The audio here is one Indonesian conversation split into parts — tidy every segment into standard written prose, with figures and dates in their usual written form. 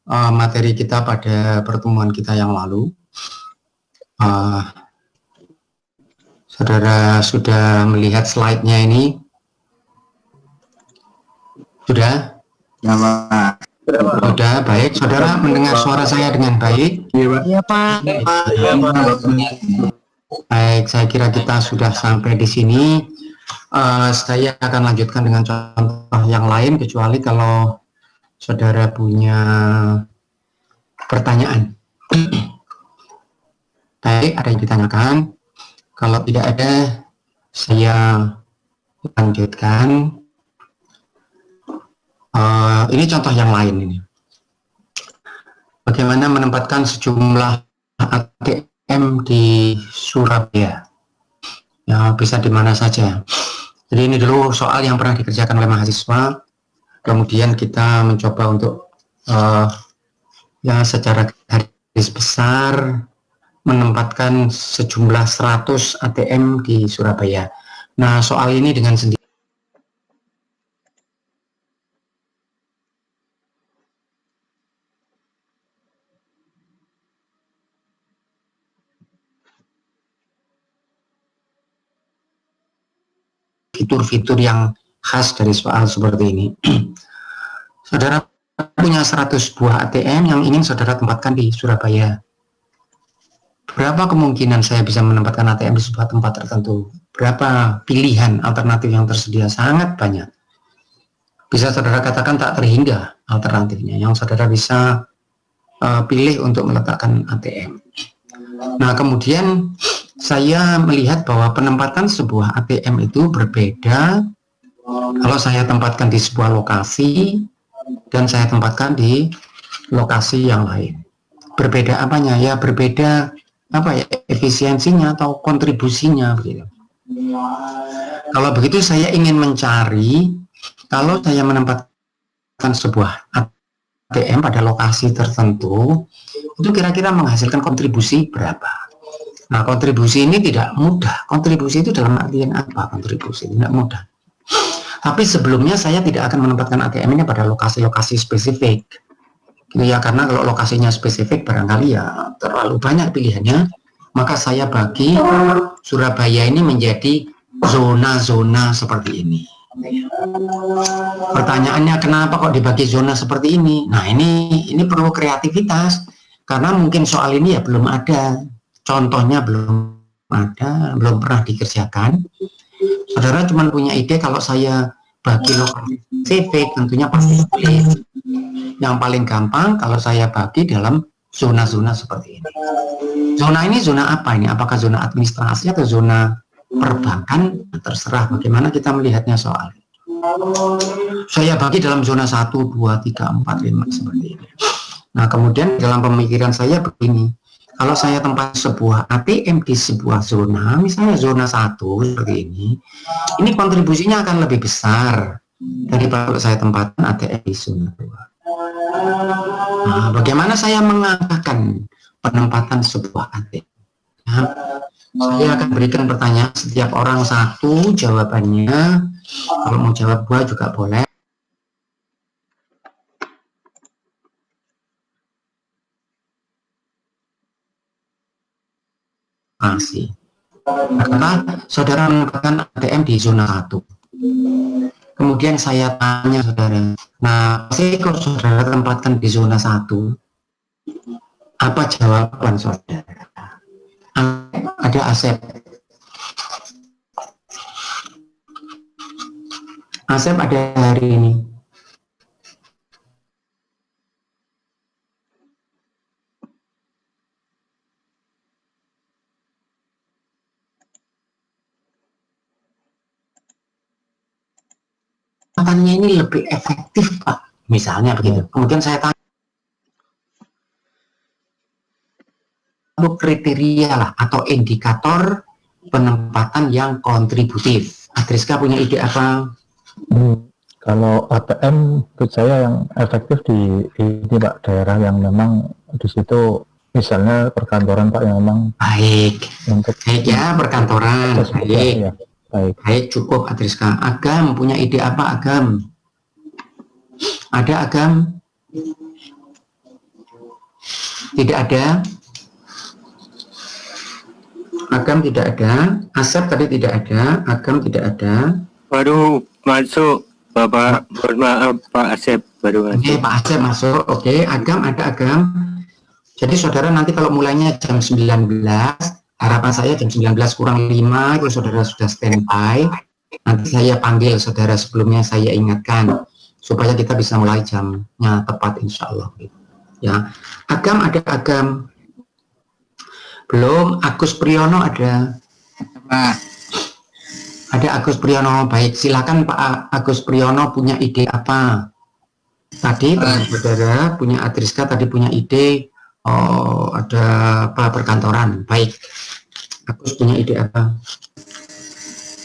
materi kita pada pertemuan kita yang lalu. Saudara sudah melihat slide-nya ini? Sudah? Ya, Pak. Sudah, baik. Saudara mendengar suara saya dengan baik? Iya, Pak. Iya, Pak. Baik, saya kira kita sudah sampai di sini. Saya akan lanjutkan dengan contoh yang lain, kecuali kalau saudara punya pertanyaan. Baik, ada yang ditanyakan? Kalau tidak ada, saya lanjutkan. Ini contoh yang lain ini. Bagaimana menempatkan sejumlah ATM di Surabaya? Ya, bisa di mana saja. Jadi ini dulu soal yang pernah dikerjakan oleh mahasiswa. Kemudian kita mencoba untuk ya secara garis besar menempatkan sejumlah 100 ATM di Surabaya. Nah, soal ini dengan sendiri fitur-fitur yang khas dari soal seperti ini. Saudara punya 100 buah ATM yang ingin saudara tempatkan di Surabaya. Berapa kemungkinan saya bisa menempatkan ATM di sebuah tempat tertentu? Berapa pilihan alternatif yang tersedia? Sangat banyak. Bisa saudara katakan tak terhingga alternatifnya yang saudara bisa pilih untuk meletakkan ATM. Nah, kemudian saya melihat bahwa penempatan sebuah ATM itu berbeda kalau saya tempatkan di sebuah lokasi dan saya tempatkan di lokasi yang lain. Berbeda apanya? Ya, berbeda apa ya, efisiensinya atau kontribusinya begitu. Kalau begitu saya ingin mencari, kalau saya menempatkan sebuah ATM pada lokasi tertentu, itu kira-kira menghasilkan kontribusi berapa? Nah, kontribusi ini tidak mudah. Kontribusi itu dalam artian apa? Kontribusi tidak mudah. Tapi sebelumnya saya tidak akan menempatkan ATM ini pada lokasi-lokasi spesifik. Ya, karena kalau lokasinya spesifik barangkali ya terlalu banyak pilihannya, maka saya bagi Surabaya ini menjadi zona-zona seperti ini. Pertanyaannya, kenapa kok dibagi zona seperti ini? Nah, ini perlu kreativitas, karena mungkin soal ini ya belum ada, contohnya belum ada, belum pernah dikerjakan. Saudara cuma punya ide kalau saya bagi lokasi spesifik, tentunya pasti sulit. Yang paling gampang kalau saya bagi dalam zona-zona seperti ini. Zona ini zona apa ini? Apakah zona administrasi atau zona perbankan? Terserah bagaimana kita melihatnya soal. Saya bagi dalam zona 1, 2, 3, 4, 5 seperti ini. Nah, kemudian dalam pemikiran saya begini. Kalau saya tempat sebuah ATM di sebuah zona, misalnya zona 1 seperti ini kontribusinya akan lebih besar daripada kalau saya tempatkan ATM di zona 2. Nah, bagaimana saya mengatakan penempatan sebuah ATM? Nah, saya akan berikan pertanyaan setiap orang satu jawabannya. Kalau mau jawab dua juga boleh. Kasih. Karena saudara menempatkan ATM di zona 1. Kemudian saya tanya saudara, nah pasti kalau saudara tempatkan di zona 1, apa jawaban saudara? Ada Asep. Asep ada hari ini. Katanya ini lebih efektif Pak, misalnya begitu. Kemudian saya tanya kriteria lah atau indikator penempatan yang kontributif. Adriska punya ide apa? Kalau ATM menurut saya yang efektif di ini Pak, daerah yang memang di situ misalnya perkantoran Pak yang memang baik untuk baik ya perkantoran baik ya. Baik, cukup Adriska. Agam punya ide apa Agam? Ada Agam? Tidak ada. Agam tidak ada. Asep tadi tidak ada. Agam tidak ada. Baru masuk, Bapak. Mohon maaf, Pak Asep baru Oke, masuk. Pak Asep masuk. Oke, Agam ada Agam. Jadi saudara nanti kalau mulainya jam 19, harapan saya jam 19 kurang 5 itu saudara sudah standby. Nanti saya panggil saudara sebelumnya, saya ingatkan supaya kita bisa mulai jamnya tepat insya Allah. Ya, Agam ada Agam. Belum, Agus Priyono ada. Pak. Ada Agus Priyono. Baik, silakan Pak Agus Priyono, punya ide apa? Tadi saudara punya Adriska tadi punya ide. Oh, ada apa perkantoran. Baik, Agus punya ide apa?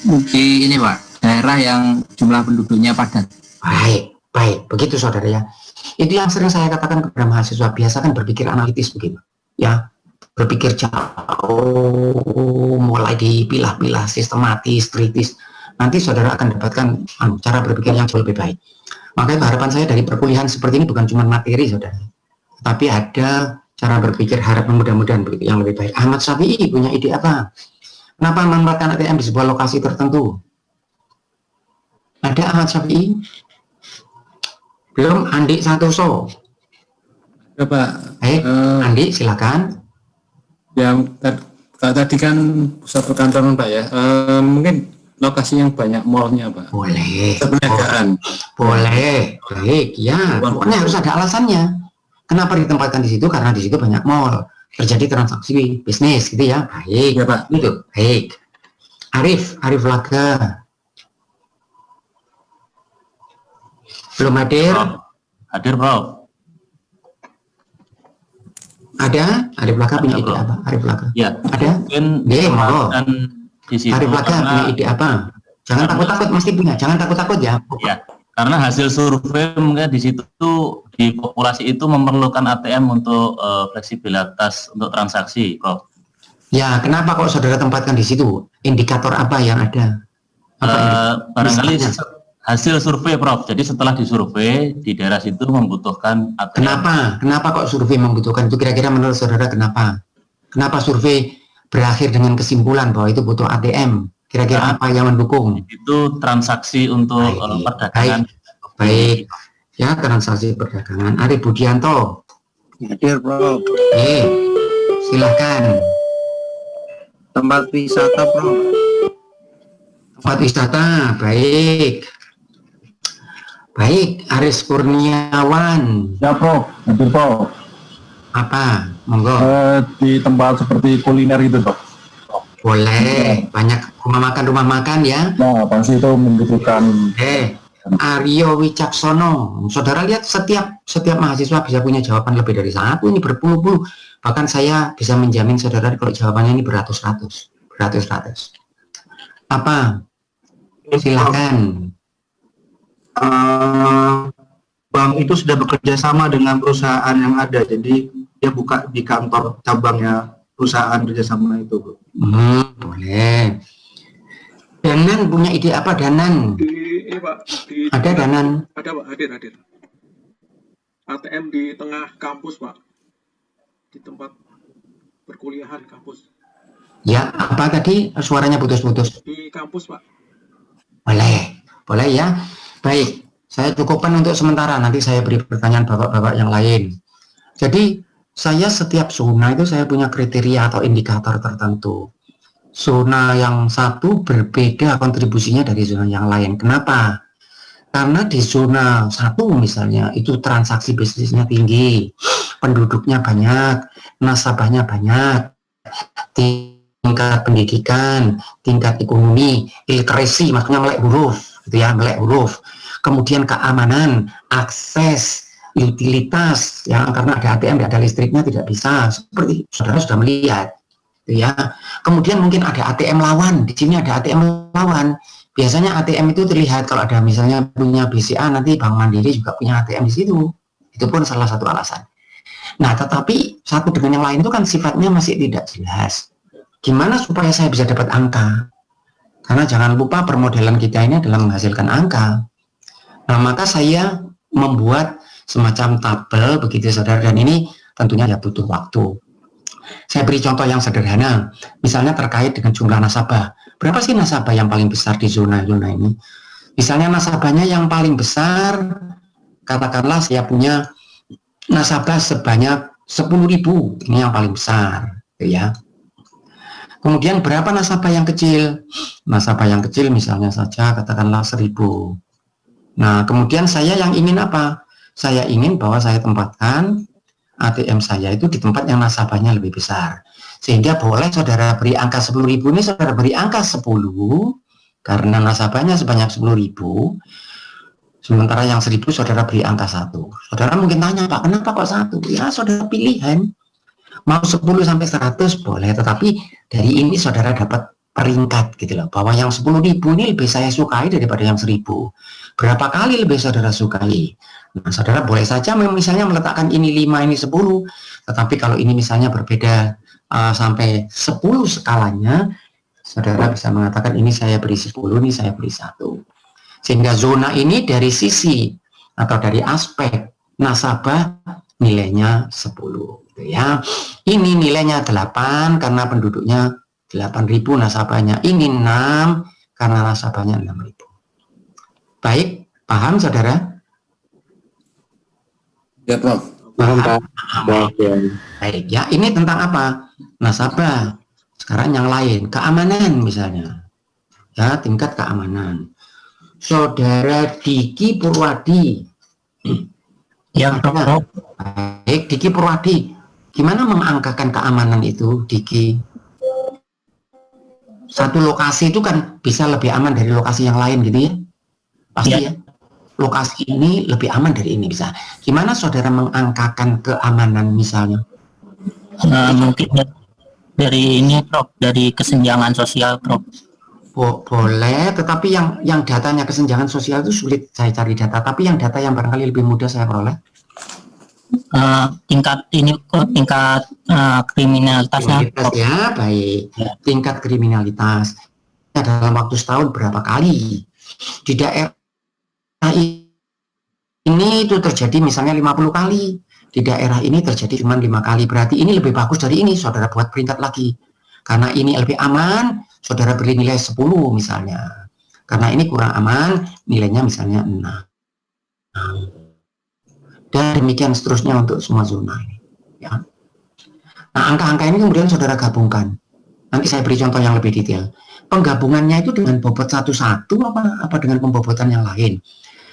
Di ini Pak, daerah yang jumlah penduduknya padat. Baik, baik. Begitu saudara ya. Itu yang sering saya katakan kepada mahasiswa, biasakan berpikir analitis begitu. Ya, berpikir jauh, mulai dipilah-pilah, sistematis, kritis. Nanti saudara akan dapatkan cara berpikir yang jauh lebih baik. Makanya harapan saya dari perkuliahan seperti ini bukan cuma materi saudara, tapi ada cara berpikir harapan mudah-mudahan begitu yang lebih baik. Ahmad Syafi'i punya ide apa? Kenapa menempatkan ATM di sebuah lokasi tertentu? Ada Ahmad Syafi'i? Belum. Andi Santoso. Ya Pak. Andi silakan. Yang tadi kan pusat perkantoran Pak ya. Mungkin lokasi yang banyak mallnya Pak. Boleh. Perniagaan. Boleh. Baik ya. Pokoknya harus ada alasannya. Kenapa ditempatkan di situ? Karena di situ banyak mall, terjadi transaksi bisnis gitu ya. Baik. Ya Pak. Itu. Baik. Arif Laga. Belum hadir? Hadir, Bro. Ada? Arif Laga punya ide apa? Arif Laga. Ya. Ada? Mungkin monggo. di situ Arif Laga karena, punya ide apa? Jangan takut-takut, mesti punya. Jangan takut-takut ya. Ya. Karena hasil survei mungkin di situ tuh di populasi itu memerlukan ATM untuk fleksibilitas untuk transaksi, Bro. Ya, kenapa kok saudara tempatkan di situ? Indikator apa yang ada? Barangkali hasil survei, Prof. Jadi setelah disurvei di daerah situ membutuhkan ATM. Kenapa kok survei membutuhkan itu? Kira-kira menurut saudara kenapa? Kenapa survei berakhir dengan kesimpulan bahwa itu butuh ATM? Kira-kira apa yang mendukung? Itu transaksi untuk perdagangan. Baik. Ya, transaksi perdagangan. Ari Budianto. Hadir, Bro. Silakan. Tempat wisata, Bro. Tempat wisata, baik. Baik, Aris Kurniawan. Ya Prof, hadir Prof. Apa? Monggo. Di tempat seperti kuliner itu Prof. Boleh, banyak rumah makan ya. Nah, pasti itu membutuhkan. Aryo Wicaksono. Saudara lihat setiap mahasiswa bisa punya jawaban lebih dari satu, ini berpuluh-puluh. Bahkan saya bisa menjamin saudara kalau jawabannya ini beratus-ratus. Apa? Silakan. Bank itu sudah bekerja sama dengan perusahaan yang ada, jadi dia buka di kantor cabangnya perusahaan kerjasama itu, Bro. Boleh. Danan punya ide apa, Danan? Ada Danan? Ada Pak, hadir. ATM di tengah kampus Pak, di tempat perkuliahan kampus. Ya, apa tadi? Suaranya putus-putus. Di kampus Pak. Boleh ya. Baik, saya cukupkan untuk sementara, nanti saya beri pertanyaan bapak-bapak yang lain. Jadi, saya setiap zona itu saya punya kriteria atau indikator tertentu. Zona yang satu berbeda kontribusinya dari zona yang lain. Kenapa? Karena di zona satu misalnya, itu transaksi bisnisnya tinggi, penduduknya banyak, nasabahnya banyak, tingkat pendidikan, tingkat ekonomi, literasi, maksudnya melek huruf, kemudian keamanan, akses, utilitas, ya, karena ada ATM, ada listriknya tidak bisa, seperti saudara sudah melihat, ya. Kemudian mungkin ada ATM lawan, di sini ada ATM lawan. Biasanya ATM itu terlihat kalau ada misalnya punya BCA, nanti Bank Mandiri juga punya ATM di situ. Itu pun salah satu alasan. Nah, tetapi satu dengan yang lain itu kan sifatnya masih tidak jelas. Gimana supaya saya bisa dapat angka? Karena jangan lupa permodalan kita ini adalah menghasilkan angka. Nah, maka saya membuat semacam tabel begitu saudara, dan ini tentunya ya butuh waktu. Saya beri contoh yang sederhana, misalnya terkait dengan jumlah nasabah. Berapa sih nasabah yang paling besar di zona-zona ini? Misalnya nasabahnya yang paling besar, katakanlah saya punya nasabah sebanyak 10.000, ini yang paling besar, ya. Kemudian berapa nasabah yang kecil? Nasabah yang kecil misalnya saja katakanlah 1.000. Nah, kemudian saya yang ingin apa? Saya ingin bahwa saya tempatkan ATM saya itu di tempat yang nasabahnya lebih besar. Sehingga boleh saudara beri angka 10.000 ini, saudara beri angka 10 karena nasabahnya sebanyak 10.000. Sementara yang 1.000 saudara beri angka 1. Saudara mungkin tanya, Pak, kenapa kok 1? Ya, saudara pilihan. Mau 10 sampai 100 boleh, tetapi dari ini saudara dapat peringkat gitu loh, bahwa yang 10.000 ini lebih saya sukai daripada yang 1.000. Berapa kali lebih saudara sukai? Nah, saudara boleh saja misalnya meletakkan ini 5, ini 10, tetapi kalau ini misalnya berbeda sampai 10 skalanya, saudara bisa mengatakan ini saya beri 10, ini saya beri 1. Sehingga zona ini dari sisi atau dari aspek nasabah nilainya 10 gitu ya. Ini nilainya 8 karena penduduknya 8.000 nasabahnya. Ini 6 karena nasabahnya 6.000. Baik, paham saudara? Ya, Prof. Paham, Pak. Baik, ya, ini tentang apa? Nasabah. Sekarang yang lain, keamanan misalnya. Ya, tingkat keamanan. Saudara Diki Purwadi. Ya, Prof. Baik, Diki Purwadi. Gimana mengangkakan keamanan itu, Diki? Satu lokasi itu kan bisa lebih aman dari lokasi yang lain gitu ya? Pasti ya? Lokasi ini lebih aman dari ini bisa. Gimana saudara mengangkakan keamanan misalnya? Mungkin dari ini, Prof, dari kesenjangan sosial, Prof. Boleh, tetapi yang datanya kesenjangan sosial itu sulit saya cari data. Tapi yang data yang barangkali lebih mudah saya peroleh. Tingkat kriminalitasnya, Kriminalitas, ya, baik. Ya. Tingkat kriminalitas dalam waktu setahun berapa kali? Di daerah ini itu terjadi misalnya 50 kali, di daerah ini terjadi cuma 5 kali, berarti ini lebih bagus dari ini, saudara buat peringkat lagi. Karena ini lebih aman, saudara beri nilai 10 misalnya. Karena ini kurang aman, nilainya misalnya 6. Dan demikian seterusnya untuk semua zona ini. Ya. Nah, angka-angka ini kemudian saudara gabungkan. Nanti saya beri contoh yang lebih detail. Penggabungannya itu dengan bobot satu-satu apa dengan pembobotan yang lain?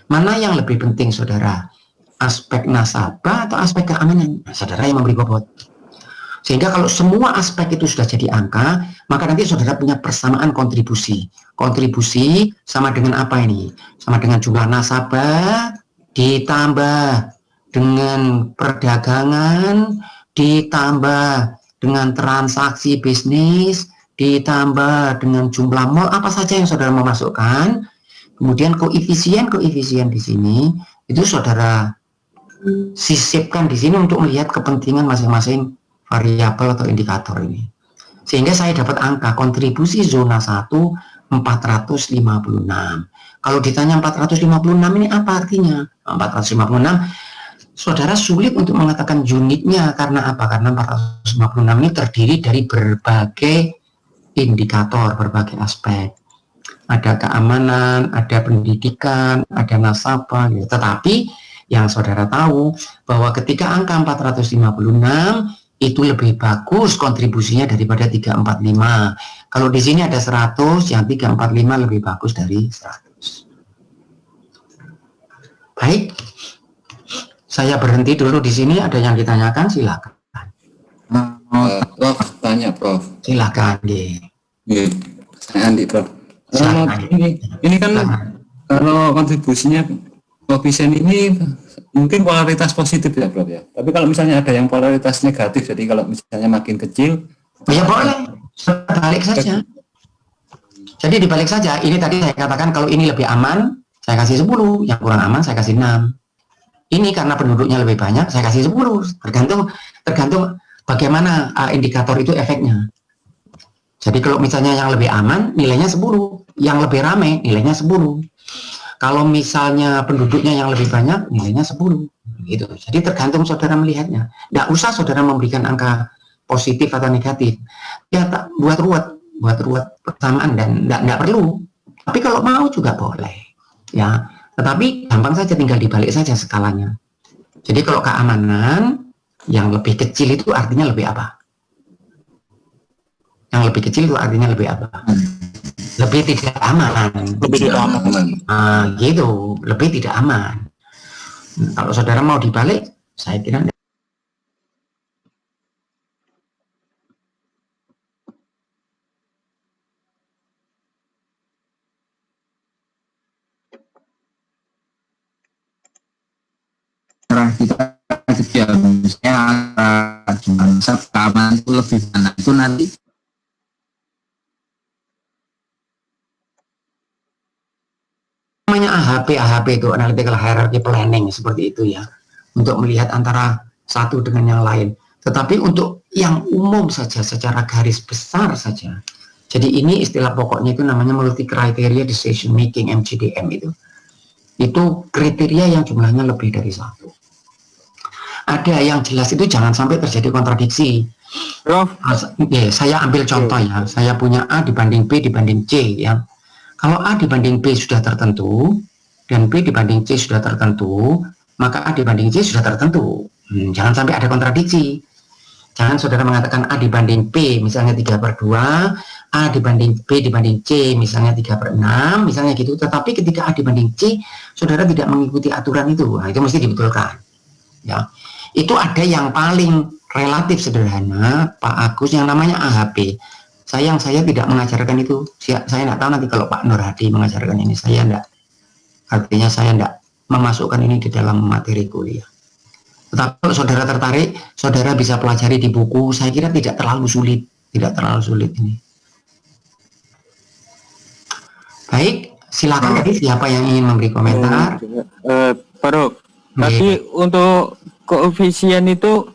Mana yang lebih penting, saudara? Aspek nasabah atau aspek keamanan? Nah, saudara yang memberi bobot. Sehingga kalau semua aspek itu sudah jadi angka, maka nanti saudara punya persamaan kontribusi. Kontribusi sama dengan apa ini? Sama dengan jumlah nasabah ditambah dengan perdagangan, ditambah dengan transaksi bisnis, ditambah dengan jumlah mall, apa saja yang saudara mau masukkan. Kemudian koefisien di sini itu saudara sisipkan di sini untuk melihat kepentingan masing-masing variabel atau indikator ini. Sehingga saya dapat angka kontribusi zona 1 456. Kalau ditanya 456 ini apa artinya? 456 saudara sulit untuk mengatakan unitnya karena apa? Karena 456 ini terdiri dari berbagai indikator, berbagai aspek. Ada keamanan, ada pendidikan, ada nasabah, gitu. Tetapi yang saudara tahu bahwa ketika angka 456 itu lebih bagus kontribusinya daripada 345. Kalau di sini ada 100, yang 345 lebih bagus dari 100. Baik, saya berhenti dulu di sini. Ada yang ditanyakan, silakan. Prof, tanya, Prof. Silakan, deh. Saya Andi, Prof. Ini kan kalau kontribusinya koefisien ini mungkin polaritas positif ya, Prof ya. Tapi kalau misalnya ada yang polaritas negatif, jadi kalau misalnya makin kecil, ya boleh balik saja. Jadi dibalik saja. Ini tadi saya katakan kalau ini lebih aman, saya kasih 10, yang kurang aman saya kasih 6. Ini karena penduduknya lebih banyak, saya kasih 10. Tergantung bagaimana indikator itu efeknya. Jadi kalau misalnya yang lebih aman, nilainya 10. Yang lebih ramai, nilainya 10. Kalau misalnya penduduknya yang lebih banyak, nilainya 10. gitu. Jadi tergantung saudara melihatnya. Nggak usah saudara memberikan angka positif atau negatif. Ya tak buat ruwet persamaan dan nggak perlu. Tapi kalau mau juga boleh. Ya, tetapi gampang saja, tinggal dibalik saja skalanya. Jadi kalau keamanan yang lebih kecil itu artinya lebih apa? Yang lebih kecil itu artinya lebih apa? Lebih tidak aman. Lebih tidak aman. Nah, gitu, lebih tidak aman. Kalau saudara mau dibalik, saya kira kita gitu ya, misalnya jumlah keamanan itu lebih mana itu nanti namanya AHP itu analytical hierarchy planning, seperti itu ya, untuk melihat antara satu dengan yang lain. Tetapi untuk yang umum saja, secara garis besar saja, jadi ini istilah pokoknya itu namanya multi criteria decision making, MCDM itu kriteria yang jumlahnya lebih dari satu. Ada yang jelas itu jangan sampai terjadi kontradiksi. Saya ambil contoh ya, saya punya A dibanding B dibanding C ya. Kalau A dibanding B sudah tertentu dan B dibanding C sudah tertentu, maka A dibanding C sudah tertentu. Jangan sampai ada kontradiksi. Jangan saudara mengatakan A dibanding B misalnya 3/2, A dibanding B dibanding C misalnya 3/6, misalnya gitu. Tetapi ketika A dibanding C, saudara tidak mengikuti aturan itu. Nah, itu mesti dibetulkan. Ya. Itu ada yang paling relatif sederhana, Pak Agus, yang namanya AHP. Saya tidak mengajarkan itu. Saya tidak tahu nanti kalau Pak Nur Hadi mengajarkan ini. Saya tidak. Artinya saya tidak memasukkan ini di dalam materi kuliah. Tetapi kalau saudara tertarik, saudara bisa pelajari di buku. Saya kira tidak terlalu sulit. Tidak terlalu sulit ini. Baik, silakan tadi siapa yang ingin memberi komentar. Pak Rob, tadi untuk koefisien itu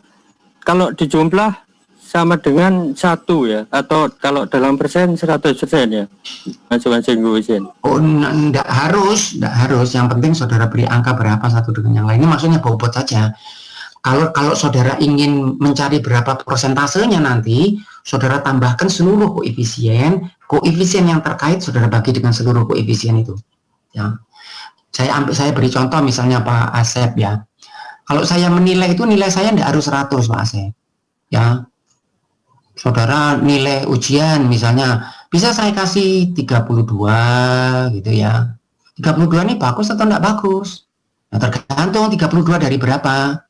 kalau dijumlah sama dengan 1 ya, atau kalau dalam persen 100% ya masing-masing koefisien. Oh, enggak harus. Yang penting saudara beri angka berapa satu dengan yang lain. Ini maksudnya bobot saja. Kalau saudara ingin mencari berapa persentasenya nanti, saudara tambahkan seluruh koefisien yang terkait, saudara bagi dengan seluruh koefisien itu. Ya. Saya beri contoh misalnya Pak Asep ya. Kalau saya menilai itu, nilai saya tidak harus 100 Pak Asep. Ya. Saudara nilai ujian misalnya bisa saya kasih 32 gitu ya. 32 ini bagus atau tidak bagus? Nah, tergantung 32 dari berapa.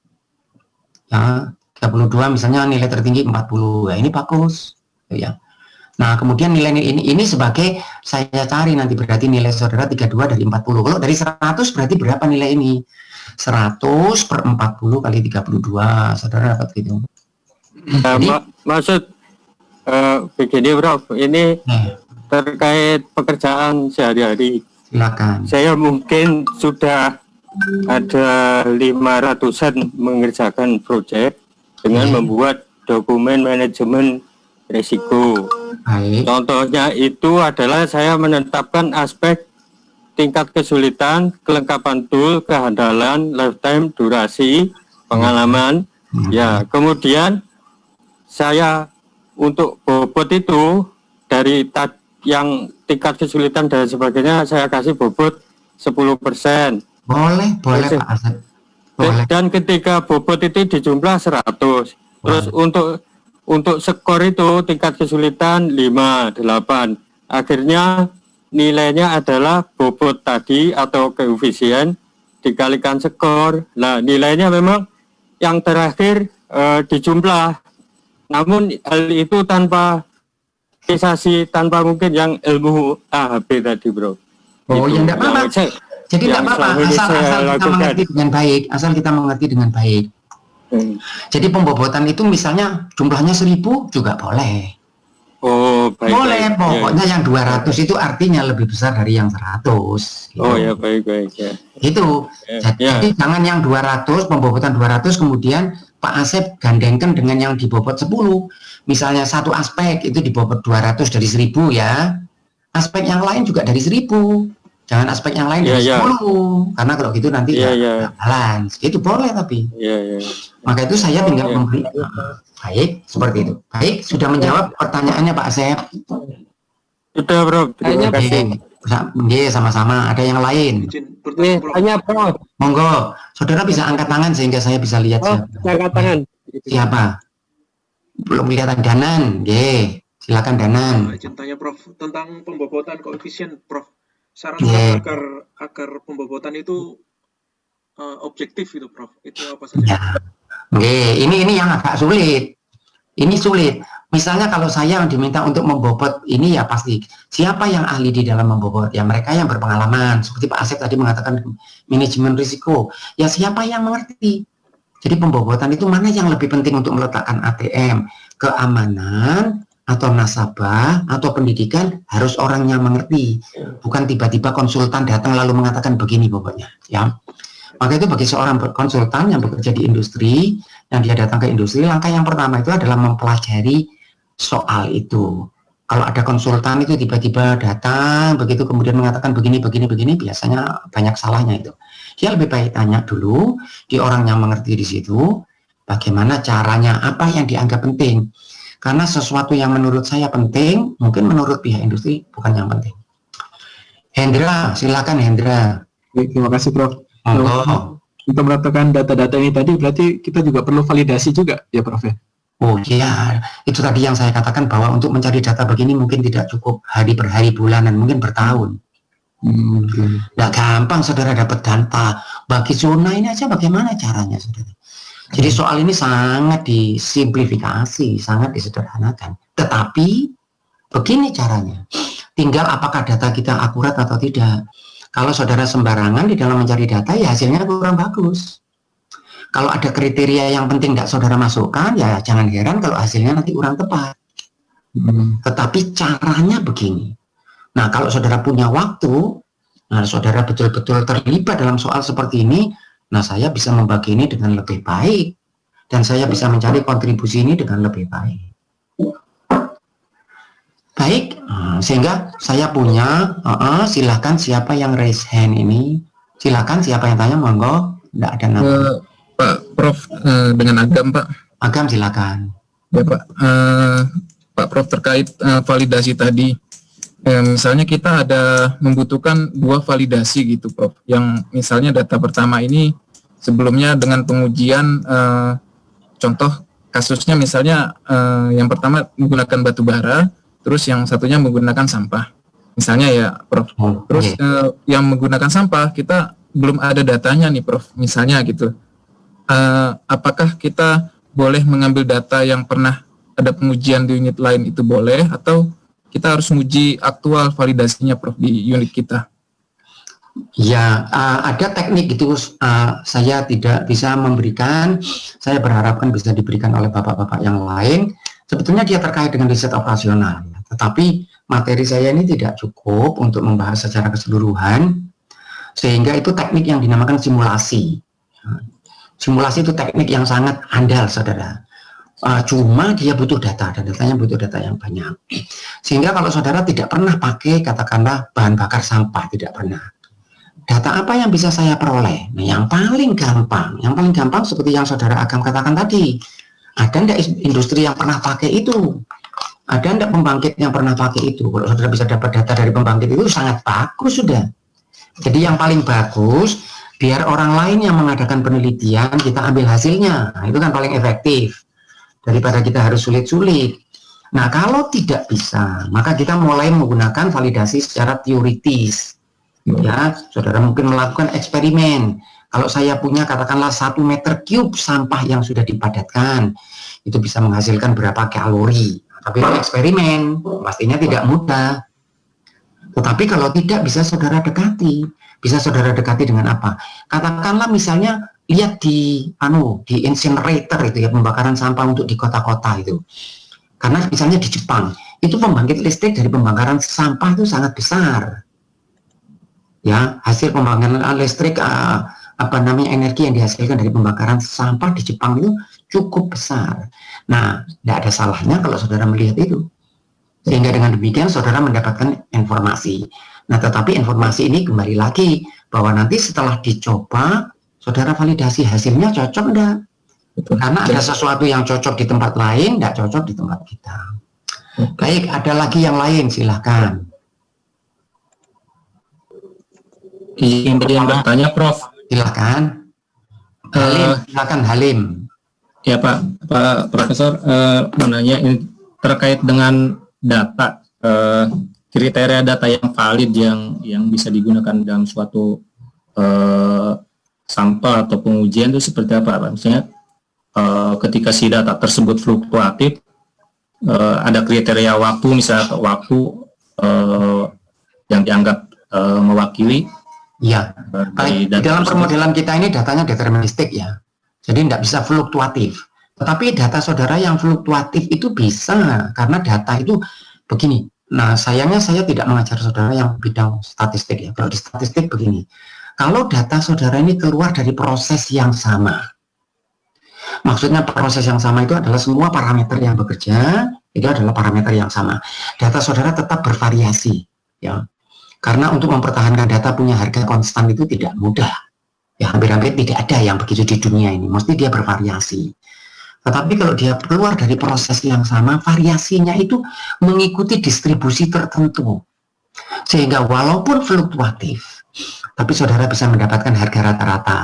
Ya, 32 misalnya nilai tertinggi 40. Ya, ini bagus. Ya. Nah, kemudian nilai ini sebagai saya cari nanti berarti nilai saudara 32 dari 40. Kalau dari 100 berarti berapa nilai ini? 100/40 kali 32, saudara dapat gitu. Maksud begini Prof, ini terkait pekerjaan sehari-hari. Silakan. Saya mungkin sudah ada 500-an mengerjakan proyek dengan membuat dokumen manajemen risiko. Contohnya itu adalah saya menetapkan aspek tingkat kesulitan, kelengkapan tool, kehandalan, lifetime, durasi, pengalaman. Ya, kemudian saya untuk bobot itu dari yang tingkat kesulitan dan sebagainya saya kasih bobot 10%. Boleh Pak Asep. Boleh. Dan ketika bobot itu dijumlah 100. Terus untuk skor itu tingkat kesulitan 5, 8. Akhirnya nilainya adalah bobot tadi atau koefisien dikalikan skor. Nah, nilainya memang yang terakhir dijumlah. Namun hal itu tanpa realisasi, tanpa mungkin yang ilmu AHP tadi, Bro. Oh, ya enggak apa-apa. Jadi enggak apa-apa, asal kita mengerti dengan baik, asal kita mengerti dengan baik. Jadi pembobotan itu misalnya jumlahnya 1000 juga boleh. Oh, baik. Boleh, baik, pokoknya ya. yang 200 itu artinya lebih besar dari yang 100. Gitu. Oh ya, baik ya. Itu. Jadi jangan yang 200, pembobotan 200 kemudian Pak Asep gandengkan dengan yang dibobot 10. Misalnya satu aspek itu dibobot 200 dari 1000 ya. Aspek yang lain juga dari 1000. Jangan aspek yang lain dari 10, karena kalau gitu nanti nggak balance. Itu boleh tapi. Maka itu saya tinggal memberi. Baik, seperti itu. Baik, sudah menjawab pertanyaannya Pak Asep. Sudah, Prof. Terima kasih. Sama-sama. Ada yang lain? Tanya, Prof. Monggo, saudara bisa angkat tangan sehingga saya bisa lihat. Angkat tangan. Siapa? Belum kelihatan. Danan. Silakan Danan. Izin tanya, Prof, tentang pembobotan koefisien, Prof. Syarat agar pembobotan itu objektif itu, Prof. Itu apa saja? Ini yang agak sulit. Ini sulit. Misalnya kalau saya diminta untuk membobot ini, ya pasti siapa yang ahli di dalam membobot? Ya mereka yang berpengalaman. Seperti Pak Asep tadi mengatakan manajemen risiko. Ya siapa yang mengerti? Jadi pembobotan itu mana yang lebih penting untuk meletakkan ATM? Keamanan atau nasabah atau pendidikan, harus orang yang mengerti, bukan tiba-tiba konsultan datang lalu mengatakan begini bobotnya, ya. Maka itu bagi seorang konsultan yang bekerja di industri, yang dia datang ke industri, langkah yang pertama itu adalah mempelajari soal itu. Kalau ada konsultan itu tiba-tiba datang begitu kemudian mengatakan begini, biasanya banyak salahnya itu. Dia lebih baik tanya dulu di orang yang mengerti di situ, bagaimana caranya, apa yang dianggap penting. Karena sesuatu yang menurut saya penting, mungkin menurut pihak industri bukan yang penting. Hendra, silakan Hendra. Terima kasih, Prof. Untuk meletakkan data-data ini tadi, berarti kita juga perlu validasi juga, ya, Prof? Oh iya, itu tadi yang saya katakan bahwa untuk mencari data begini mungkin tidak cukup hari per hari, bulanan, mungkin bertahun. Nggak gampang, saudara, dapat data. Bagi zona ini aja bagaimana caranya, saudara? Jadi soal ini sangat disimplifikasi, sangat disederhanakan. Tetapi begini caranya. Tinggal apakah data kita akurat atau tidak. Kalau saudara sembarangan di dalam mencari data, ya hasilnya kurang bagus. Kalau ada kriteria yang penting tidak saudara masukkan, ya jangan heran kalau hasilnya nanti kurang tepat. Tetapi caranya begini. Nah, kalau saudara punya waktu, nah saudara betul-betul terlibat dalam soal seperti ini, nah saya bisa membagi ini dengan lebih baik dan saya bisa mencari kontribusi ini dengan lebih baik. Baik, sehingga saya punya, silakan siapa yang raise hand ini, silakan siapa yang tanya, monggo, tidak ada nama. Pak Prof, dengan Agam Pak. Agam silakan. Ya Pak, Pak Prof terkait validasi tadi. Misalnya kita ada membutuhkan 2 validasi gitu Prof, yang misalnya data pertama ini sebelumnya dengan pengujian, contoh kasusnya misalnya yang pertama menggunakan batu bara, terus yang satunya menggunakan sampah misalnya ya Prof. Terus yang menggunakan sampah kita belum ada datanya nih Prof, misalnya gitu. Apakah kita boleh mengambil data yang pernah ada pengujian di unit lain itu boleh, atau kita harus menguji aktual validasinya Prof di unit kita? Ya, ada teknik itu, saya tidak bisa memberikan, saya berharapkan bisa diberikan oleh bapak-bapak yang lain. Sebetulnya dia terkait dengan riset operasional, tetapi materi saya ini tidak cukup untuk membahas secara keseluruhan, sehingga itu teknik yang dinamakan simulasi. Simulasi itu teknik yang sangat andal, saudara. Cuma dia butuh data, dan datanya butuh data yang banyak. Sehingga kalau saudara tidak pernah pakai, katakanlah bahan bakar sampah, tidak pernah. Data apa yang bisa saya peroleh? Nah, yang paling gampang seperti yang saudara Agam katakan tadi. Ada enggak industri yang pernah pakai itu? Ada enggak pembangkit yang pernah pakai itu? Kalau saudara bisa dapat data dari pembangkit itu sangat bagus sudah. Jadi yang paling bagus, biar orang lain yang mengadakan penelitian, kita ambil hasilnya. Nah, itu kan paling efektif. Daripada kita harus sulit-sulit. Nah, kalau tidak bisa, maka kita mulai menggunakan validasi secara teoritis. Ya, saudara mungkin melakukan eksperimen. Kalau saya punya katakanlah 1 meter cube sampah yang sudah dipadatkan, itu bisa menghasilkan berapa kalori. Tapi itu eksperimen, pastinya tidak mudah. Tetapi kalau tidak, bisa saudara dekati. Bisa saudara dekati dengan apa? Katakanlah misalnya, lihat di incinerator itu ya, pembakaran sampah untuk di kota-kota itu. Karena misalnya di Jepang, itu pembangkit listrik dari pembakaran sampah itu sangat besar. Ya, hasil pembakaran listrik energi yang dihasilkan dari pembakaran sampah di Jepang itu cukup besar. Nah, tidak ada salahnya kalau saudara melihat itu. Sehingga dengan demikian saudara mendapatkan informasi. Nah, tetapi informasi ini kembali lagi bahwa nanti setelah dicoba, saudara validasi hasilnya cocok enggak? Karena ada sesuatu yang cocok di tempat lain, enggak cocok di tempat kita. Baik, ada lagi yang lain, silahkan. Izin bertanya, Prof. Silahkan. Halim, silakan Halim. Ya Pak Profesor, menanya ini terkait dengan data, kriteria data yang valid yang bisa digunakan dalam suatu sampel atau pengujian itu seperti apa Pak? Misalnya ketika si data tersebut fluktuatif, ada kriteria waktu, misalnya waktu yang dianggap mewakili. Ya, baik. Di dalam permodelan kita ini datanya deterministik ya, jadi tidak bisa fluktuatif. Tetapi data saudara yang fluktuatif itu bisa, karena data itu begini. Nah, sayangnya saya tidak mengajar saudara yang bidang statistik ya. Kalau di statistik begini, kalau data saudara ini keluar dari proses yang sama, maksudnya proses yang sama itu adalah semua parameter yang bekerja, itu adalah parameter yang sama. Data saudara tetap bervariasi ya. Karena untuk mempertahankan data punya harga konstan itu tidak mudah. Ya, hampir-hampir tidak ada yang begitu di dunia ini. Mesti dia bervariasi. Tetapi kalau dia keluar dari proses yang sama, variasinya itu mengikuti distribusi tertentu. Sehingga walaupun fluktuatif, tapi saudara bisa mendapatkan harga rata-rata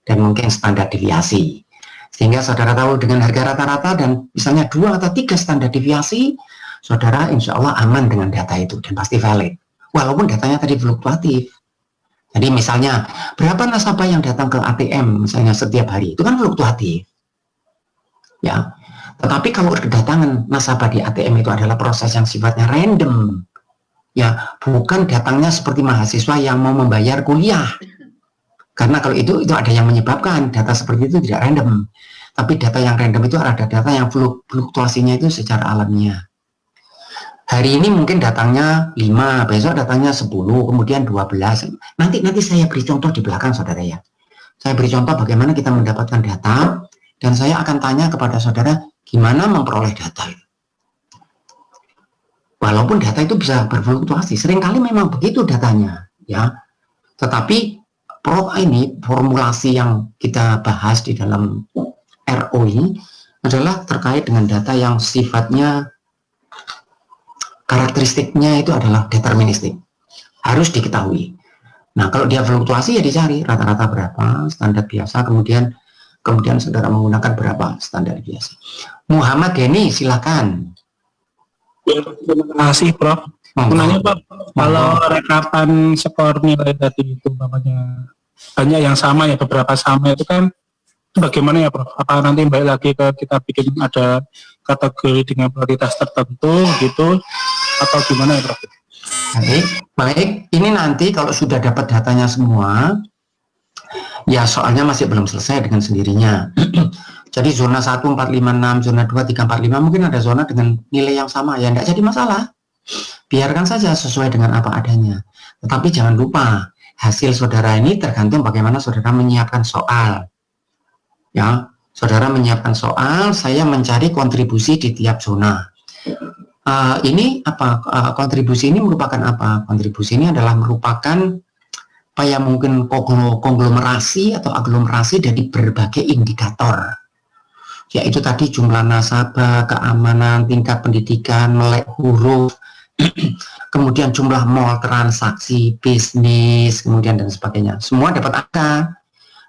dan mungkin standar deviasi. Sehingga saudara tahu dengan harga rata-rata dan misalnya 2 atau 3 standar deviasi, saudara insya Allah aman dengan data itu dan pasti valid. Walaupun datanya tadi fluktuatif. Jadi misalnya, berapa nasabah yang datang ke ATM misalnya setiap hari, itu kan fluktuatif. Ya. Tetapi kalau kedatangan nasabah di ATM itu adalah proses yang sifatnya random. Ya, bukan datangnya seperti mahasiswa yang mau membayar kuliah. Karena kalau itu ada yang menyebabkan data seperti itu tidak random. Tapi data yang random itu ada data yang fluktuasinya itu secara alamiah. Hari ini mungkin datangnya 5, besok datangnya 10, kemudian 12. Nanti saya beri contoh di belakang saudara ya. Saya beri contoh bagaimana kita mendapatkan data, dan saya akan tanya kepada saudara gimana memperoleh data. Walaupun data itu bisa berfluktuasi, seringkali memang begitu datanya ya. Tetapi ini formulasi yang kita bahas di dalam RO ini adalah terkait dengan data yang sifatnya karakteristiknya itu adalah deterministik, harus diketahui. Nah, kalau dia fluktuasi ya dicari rata-rata berapa standar biasa, kemudian saudara menggunakan berapa standar biasa. Muhammad Denny, silakan. Terima kasih Prof. Menanya Prof, kalau rekapan skor nilai tadi itu namanya banyak yang sama ya, beberapa sama itu kan bagaimana ya Prof? Apa nanti balik lagi ke kita bikin ada kategori dengan prioritas tertentu gitu, atau gimana ya Prof? Baik. Ini nanti kalau sudah dapat datanya semua, ya soalnya masih belum selesai dengan sendirinya. Jadi zona 1, 4, 5, 6, zona 2, 3, 4, 5, mungkin ada zona dengan nilai yang sama, ya enggak jadi masalah. Biarkan saja sesuai dengan apa adanya. Tetapi jangan lupa, hasil saudara ini tergantung bagaimana saudara menyiapkan soal. Ya, saudara menyiapkan soal, saya mencari kontribusi di tiap zona. Ini apa? Kontribusi ini merupakan apa? Kontribusi ini adalah merupakan apa ya, mungkin konglomerasi atau aglomerasi dari berbagai indikator. Yaitu tadi jumlah nasabah, keamanan, tingkat pendidikan, melek huruf, kemudian jumlah mall, transaksi, bisnis, kemudian dan sebagainya. Semua dapat angka.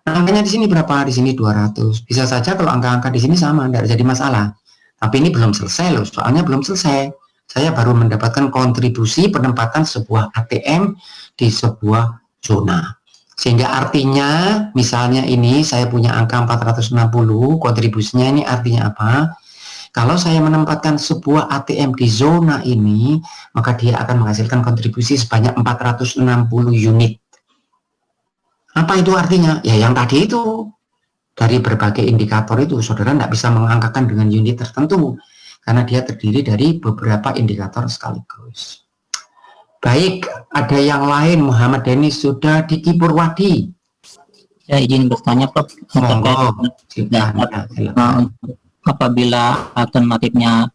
Nah, angkanya di sini berapa? Di sini 200. Bisa saja kalau angka-angka di sini sama, tidak jadi masalah. Tapi ini belum selesai loh, soalnya belum selesai. Saya baru mendapatkan kontribusi penempatan sebuah ATM di sebuah zona. Sehingga artinya, misalnya ini saya punya angka 460, kontribusinya ini artinya apa? Kalau saya menempatkan sebuah ATM di zona ini, maka dia akan menghasilkan kontribusi sebanyak 460 unit. Apa itu artinya? Ya yang tadi itu, dari berbagai indikator itu, saudara tidak bisa mengangkakan dengan unit tertentu, karena dia terdiri dari beberapa indikator sekaligus. Baik, ada yang lain. Muhammad Denny sudah di Kipurwadi. Saya izin bertanya Prof. Apabila alternatifnya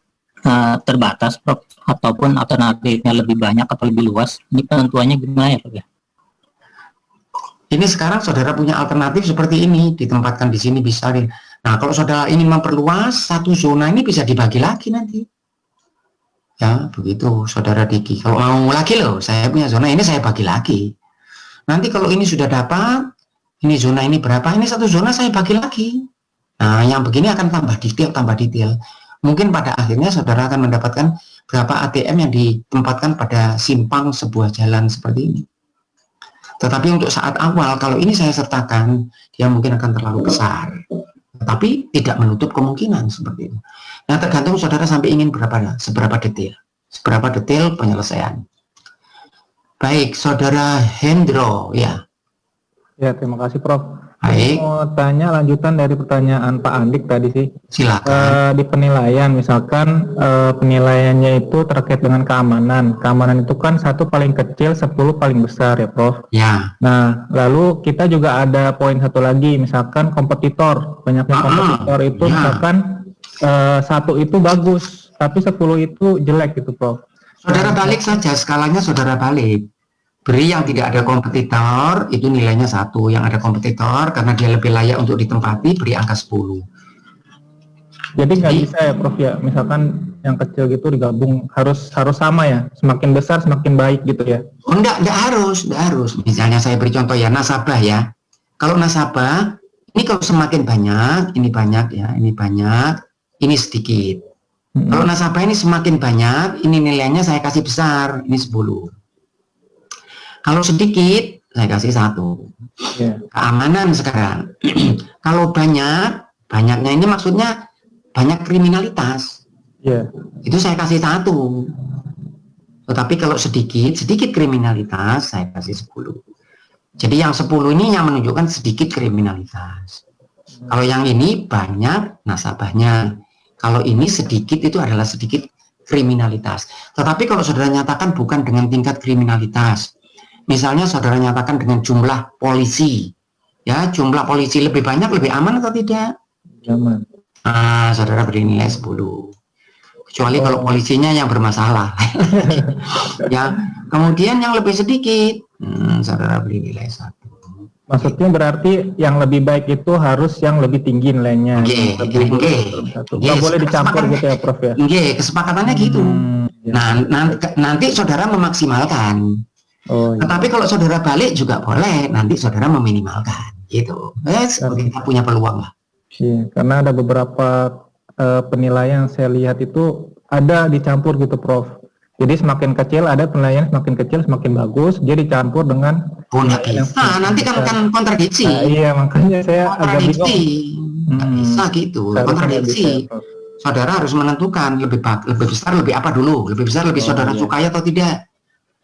terbatas Prof, ataupun alternatifnya lebih banyak atau lebih luas, ini penentuannya gimana ya Prof ya? Ini sekarang saudara punya alternatif seperti ini, ditempatkan di sini bisa. Nah, kalau saudara ini memperluas, satu zona ini bisa dibagi lagi nanti. Ya, begitu saudara Diki. Kalau mau lagi loh, saya punya zona ini saya bagi lagi. Nanti kalau ini sudah dapat, ini zona ini berapa, ini satu zona saya bagi lagi. Nah, yang begini akan tambah detail. Mungkin pada akhirnya saudara akan mendapatkan berapa ATM yang ditempatkan pada simpang sebuah jalan seperti ini. Tetapi untuk saat awal, kalau ini saya sertakan, dia mungkin akan terlalu besar. Tetapi tidak menutup kemungkinan seperti itu. Nah, tergantung saudara sampai ingin seberapa detail penyelesaian. Baik, saudara Hendro, ya. Ya, terima kasih Prof. Baik. Mau tanya lanjutan dari pertanyaan Pak Andik tadi sih. Silakan. Di penilaian, misalkan penilaiannya itu terkait dengan keamanan. Keamanan itu kan 1 paling kecil, 10 paling besar ya Prof. Ya. Nah, lalu kita juga ada poin satu lagi, misalkan kompetitor. Banyaknya kompetitor itu misalkan 1 itu bagus, tapi 10 itu jelek gitu Prof. Saudara balik saja, skalanya saudara balik. Beri yang tidak ada kompetitor, itu nilainya 1. Yang ada kompetitor, karena dia lebih layak untuk ditempati, beri angka 10. Jadi nggak bisa ya Prof ya, misalkan yang kecil gitu digabung, harus sama ya, semakin besar semakin baik gitu ya? Oh enggak harus. Misalnya saya beri contoh ya, nasabah ya. Kalau nasabah, ini kalau semakin banyak, ini banyak ya, ini banyak, ini sedikit. Kalau nasabah ini semakin banyak, ini nilainya saya kasih besar, ini 10. Kalau sedikit, saya kasih 1. Keamanan sekarang. Kalau banyaknya ini maksudnya banyak kriminalitas. Itu saya kasih 1. Tetapi kalau sedikit kriminalitas, saya kasih 10. Jadi yang 10 ini yang menunjukkan sedikit kriminalitas. Kalau yang ini banyak nasabahnya. Kalau ini sedikit, itu adalah sedikit kriminalitas. Tetapi kalau saudara nyatakan bukan dengan tingkat kriminalitas, misalnya saudara nyatakan dengan jumlah polisi, ya jumlah polisi lebih banyak, lebih aman atau tidak? Aman. Nah, saudara beri nilai 10. Kecuali kalau polisinya yang bermasalah. Ya, kemudian yang lebih sedikit, saudara beri nilai 1. Maksudnya berarti yang lebih baik itu harus yang lebih tinggi nilainya. Nggak boleh dicampur gitu ya Prof ya? Kesepakatannya gitu. Nah, nanti saudara memaksimalkan. Tetapi kalau saudara balik juga boleh, nanti saudara meminimalkan, gitu. Kita punya peluang lah. Iya, karena ada beberapa penilaian yang saya lihat itu ada dicampur gitu Prof. Jadi semakin kecil ada penilaian semakin kecil semakin bagus, dia dicampur dengan nanti kan kontradiksi. Nah, iya, makanya saya agak bingung. Bisa gitu, kontradiksi. Saudara harus menentukan lebih besar, lebih apa dulu, lebih besar, lebih saudara sukai atau tidak.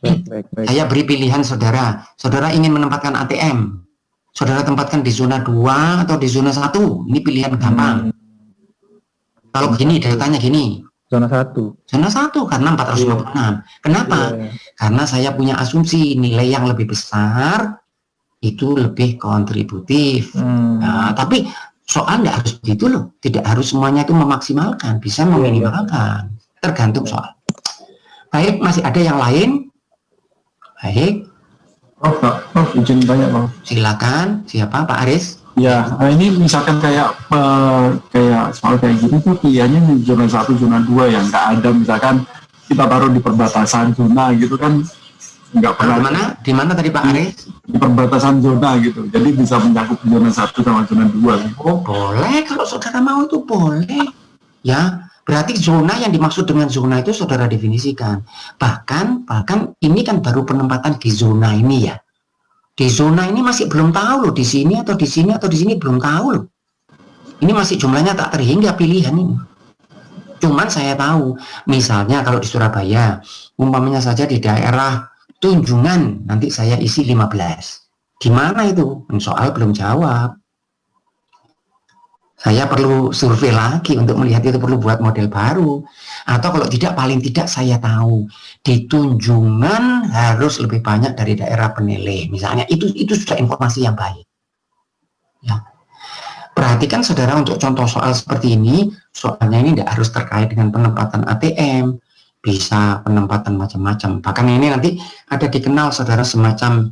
Baik. Saya beri pilihan saudara ingin menempatkan ATM, saudara tempatkan di zona 2 atau di zona 1, ini pilihan gampang. Kalau gini, datanya gini, zona 1 karena 456. Kenapa? Karena saya punya asumsi nilai yang lebih besar itu lebih kontributif. Nah, tapi soal nggak harus begitu loh, tidak harus semuanya itu memaksimalkan, bisa meminimalkan, tergantung soal. Baik, masih ada yang lain? Baik. Prof, izin tanya Prof. Silakan, siapa? Pak Aris? Ya, ini misalkan kayak soal kayak gini tuh pilihannya di zona 1, zona 2 yang nggak ada, misalkan kita taruh di perbatasan zona gitu kan, nggak pernah. Di mana tadi Pak Aris? Di perbatasan zona gitu, jadi bisa mencakup zona 1 sama zona 2 gitu. Oh boleh, kalau saudara mau itu boleh. Ya, berarti zona yang dimaksud dengan zona itu saudara definisikan. Bahkan ini kan baru penempatan di zona ini ya. Di zona ini masih belum tahu loh, di sini atau di sini atau di sini belum tahu loh. Ini masih jumlahnya tak terhingga pilihan ini. Cuman saya tahu, misalnya kalau di Surabaya, umpamanya saja di daerah Tunjungan, nanti saya isi 15. Di mana itu? Soal belum jawab. Saya perlu survei lagi untuk melihat itu, perlu buat model baru. Atau kalau tidak, paling tidak saya tahu di Tunjungan harus lebih banyak dari daerah Penele. Misalnya itu sudah informasi yang baik. Ya. Perhatikan saudara untuk contoh soal seperti ini, soalnya ini tidak harus terkait dengan penempatan ATM. bisa penempatan macam-macam. Bahkan ini nanti ada dikenal saudara semacam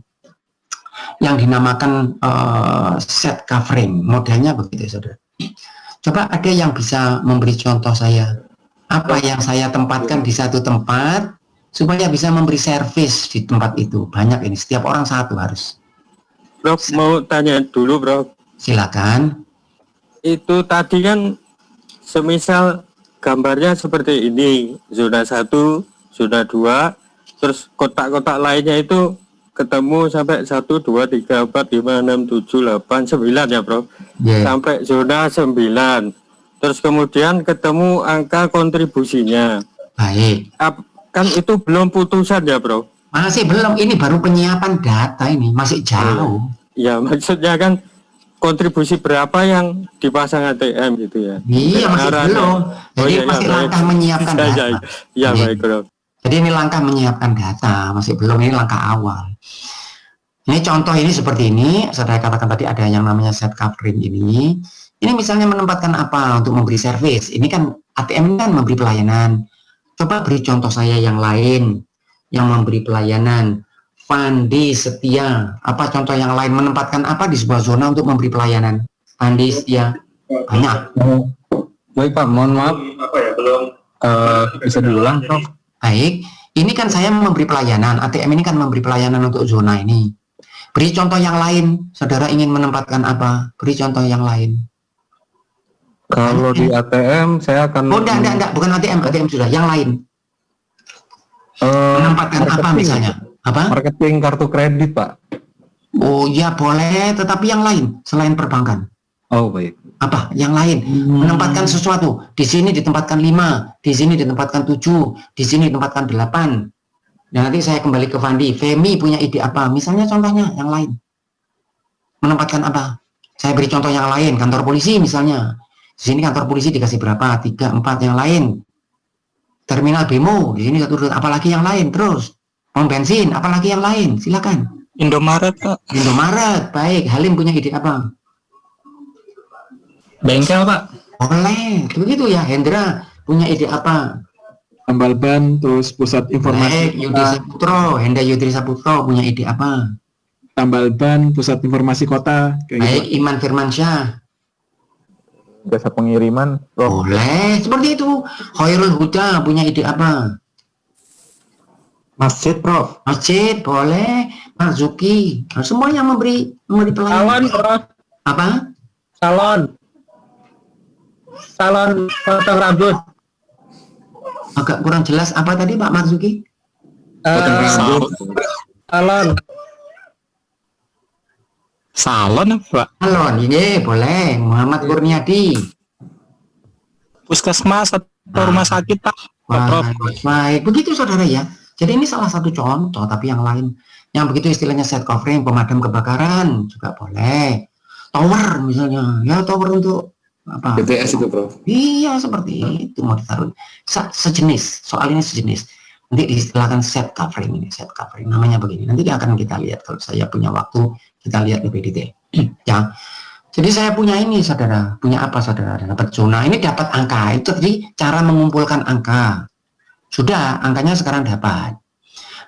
yang dinamakan set covering, modelnya begitu saudara. Coba ada yang bisa memberi contoh saya, apa yang saya tempatkan di satu tempat supaya bisa memberi servis di tempat itu. Banyak ini, setiap orang satu harus. Prof, mau tanya dulu, Prof. Silakan. Itu tadi kan semisal gambarnya seperti ini, zona 1, zona 2, terus kotak-kotak lainnya itu ketemu sampai 1, 2, 3, 4, 5, 6, 7, 8, 9 ya, Prof. Yeah. Sampai zona 9. Terus kemudian ketemu angka kontribusinya. Baik. Kan itu belum putusan ya, Prof? Masih belum, ini baru penyiapan data ini, masih jauh. Ya, maksudnya kan kontribusi berapa yang dipasang ATM gitu ya. Iya, masih belum. Jadi masih langkah menyiapkan data. Ya, baik, Prof. Jadi ini langkah menyiapkan data, masih belum, ini langkah awal. Ini contoh ini seperti ini, saya katakan tadi ada yang namanya set covering ini. Ini misalnya menempatkan apa untuk memberi servis. Ini kan ATM kan memberi pelayanan. Coba beri contoh saya yang lain yang memberi pelayanan. Fandi Setia, apa contoh yang lain menempatkan apa di sebuah zona untuk memberi pelayanan? Fandi Setia, banyak. Baik Pak, mohon maaf. Apa ya, belum bisa diulang, Prof? Baik, ini kan saya memberi pelayanan, ATM ini kan memberi pelayanan untuk zona ini. Beri contoh yang lain, saudara ingin menempatkan apa? Beri contoh yang lain. Kalau di ATM, saya akan... Oh, enggak, bukan ATM sudah, yang lain. Menempatkan apa misalnya? Apa? Marketing kartu kredit, Pak. Oh ya boleh, tetapi yang lain selain perbankan. Oh baik. Apa? Yang lain menempatkan sesuatu. Di sini ditempatkan 5, di sini ditempatkan 7, di sini ditempatkan 8. Dan nanti saya kembali ke Fandi. Femi punya ide apa? Misalnya contohnya yang lain. Menempatkan apa? Saya beri contoh yang lain. Kantor polisi misalnya. Di sini kantor polisi dikasih berapa? 3, 4 yang lain. Terminal Bemo di sini satu, apalagi yang lain terus. Pom bensin, apalagi yang lain? Silakan. Indomaret, Pak. Indomaret, baik. Halim punya ide apa? Bengkel, Pak. Boleh, begitu ya. Hendra punya ide apa? Tambal ban, terus pusat informasi. Baik, Yudi Saputro, Hendra Yudri Saputro punya ide apa? Tambal ban, pusat informasi kota. Baik, gitu. Iman Firmansyah. Jasa pengiriman. Boleh, seperti itu. Khairul Huda punya ide apa? Masjid, Prof. Masjid, boleh. Marzuki, semuanya memberi pelayanan. Salon, Prof. Apa? Salon potong rambut. Agak kurang jelas apa tadi Pak Marzuki? Salon apa, Pak? Salon, ini boleh. Muhammad Kurniadi. Puskesmas atau rumah sakit, Pak. Wah, baik, begitu saudara ya. Jadi ini salah satu contoh, tapi yang lain, yang begitu istilahnya set covering, pemadam kebakaran juga boleh. Tower misalnya, ya tower untuk apa? BTS itu, Prof. Iya, seperti itu mau ditaruh. Sejenis, soal ini sejenis. Nanti diistilahkan set covering ini, set covering namanya begini. Nanti akan kita lihat kalau saya punya waktu, kita lihat lebih detail. Ya. Jadi saya punya ini, saudara. Punya apa, saudara? Dapat zona. Ini dapat angka. Itu tadi cara mengumpulkan angka. Sudah, angkanya sekarang dapat.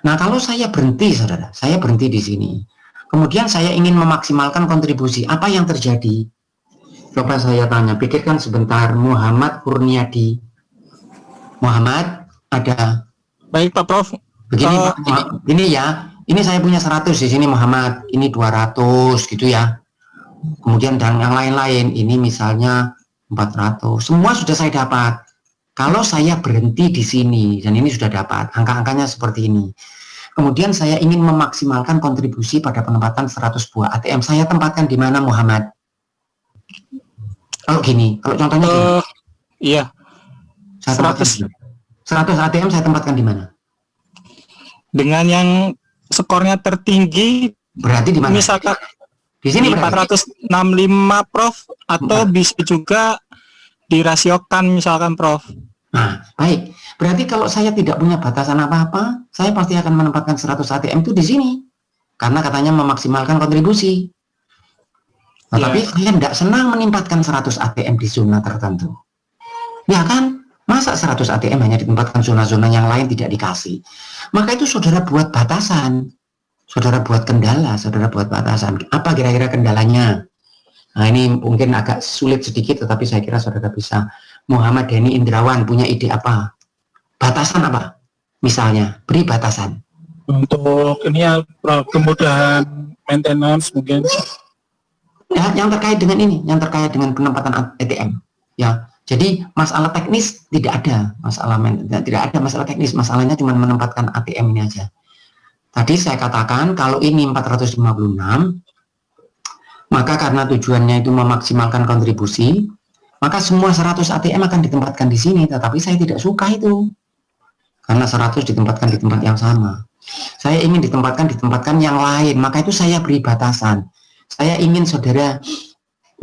Nah, kalau saya berhenti, saudara, saya berhenti di sini. Kemudian saya ingin memaksimalkan kontribusi. Apa yang terjadi? Coba saya tanya, pikirkan sebentar. Muhammad Kurniadi. Muhammad, ada? Baik, Pak Prof. Begini, Pak, ini ya. Ini saya punya 100 di sini, Muhammad. Ini 200, gitu ya. Kemudian dan yang lain-lain. Ini misalnya 400. Semua sudah saya dapat. Kalau saya berhenti di sini, dan ini sudah dapat, angka-angkanya seperti ini. Kemudian saya ingin memaksimalkan kontribusi pada penempatan 100 buah ATM. Saya tempatkan di mana, Muhammad? Kalau gini, kalau contohnya gini. Iya. 100 ATM saya tempatkan di mana? Dengan yang skornya tertinggi, berarti di mana? Misalkan di sini 465, Prof, atau bisa juga dirasiokan misalkan, Prof. Nah, baik. Berarti kalau saya tidak punya batasan apa-apa, saya pasti akan menempatkan 100 ATM itu di sini. Karena katanya memaksimalkan kontribusi. Tetapi saya tidak senang menempatkan 100 ATM di zona tertentu. Ya kan? Masa Masa 100 ATM hanya ditempatkan zona-zona yang lain tidak dikasih? Maka itu saudara buat batasan, saudara buat kendala, saudara buat batasan. Apa kira-kira kendalanya? Nah, ini mungkin agak sulit sedikit, tetapi saya kira saudara bisa. Muhammad Denny Indrawan punya ide apa? Batasan apa? Misalnya, beri batasan. Untuk ini ya, Prof, kemudahan maintenance mungkin. Ya, yang terkait dengan ini, yang terkait dengan penempatan ATM. Ya, jadi masalah teknis tidak ada, tidak ada masalah teknis, masalahnya cuma menempatkan ATM ini aja. Tadi saya katakan kalau ini 456, maka karena tujuannya itu memaksimalkan kontribusi, maka semua 100 ATM akan ditempatkan di sini, tetapi saya tidak suka itu. Karena 100 ditempatkan di tempat yang sama. Saya ingin ditempatkan yang lain, maka itu saya beri batasan. Saya ingin saudara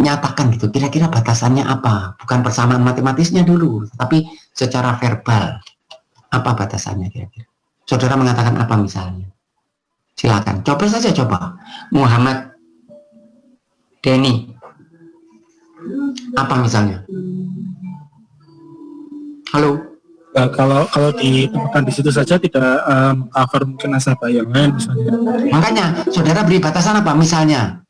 nyatakan gitu, kira-kira batasannya apa? Bukan persamaan matematisnya dulu, tapi secara verbal. Apa batasannya kira-kira? Saudara mengatakan apa misalnya? Silakan, coba saja coba. Muhammad Denny, apa misalnya? Halo? Nah, kalau ditempatkan di situ saja tidak cover mungkin nasabah yang lain misalnya. Makanya saudara beri batasan apa misalnya?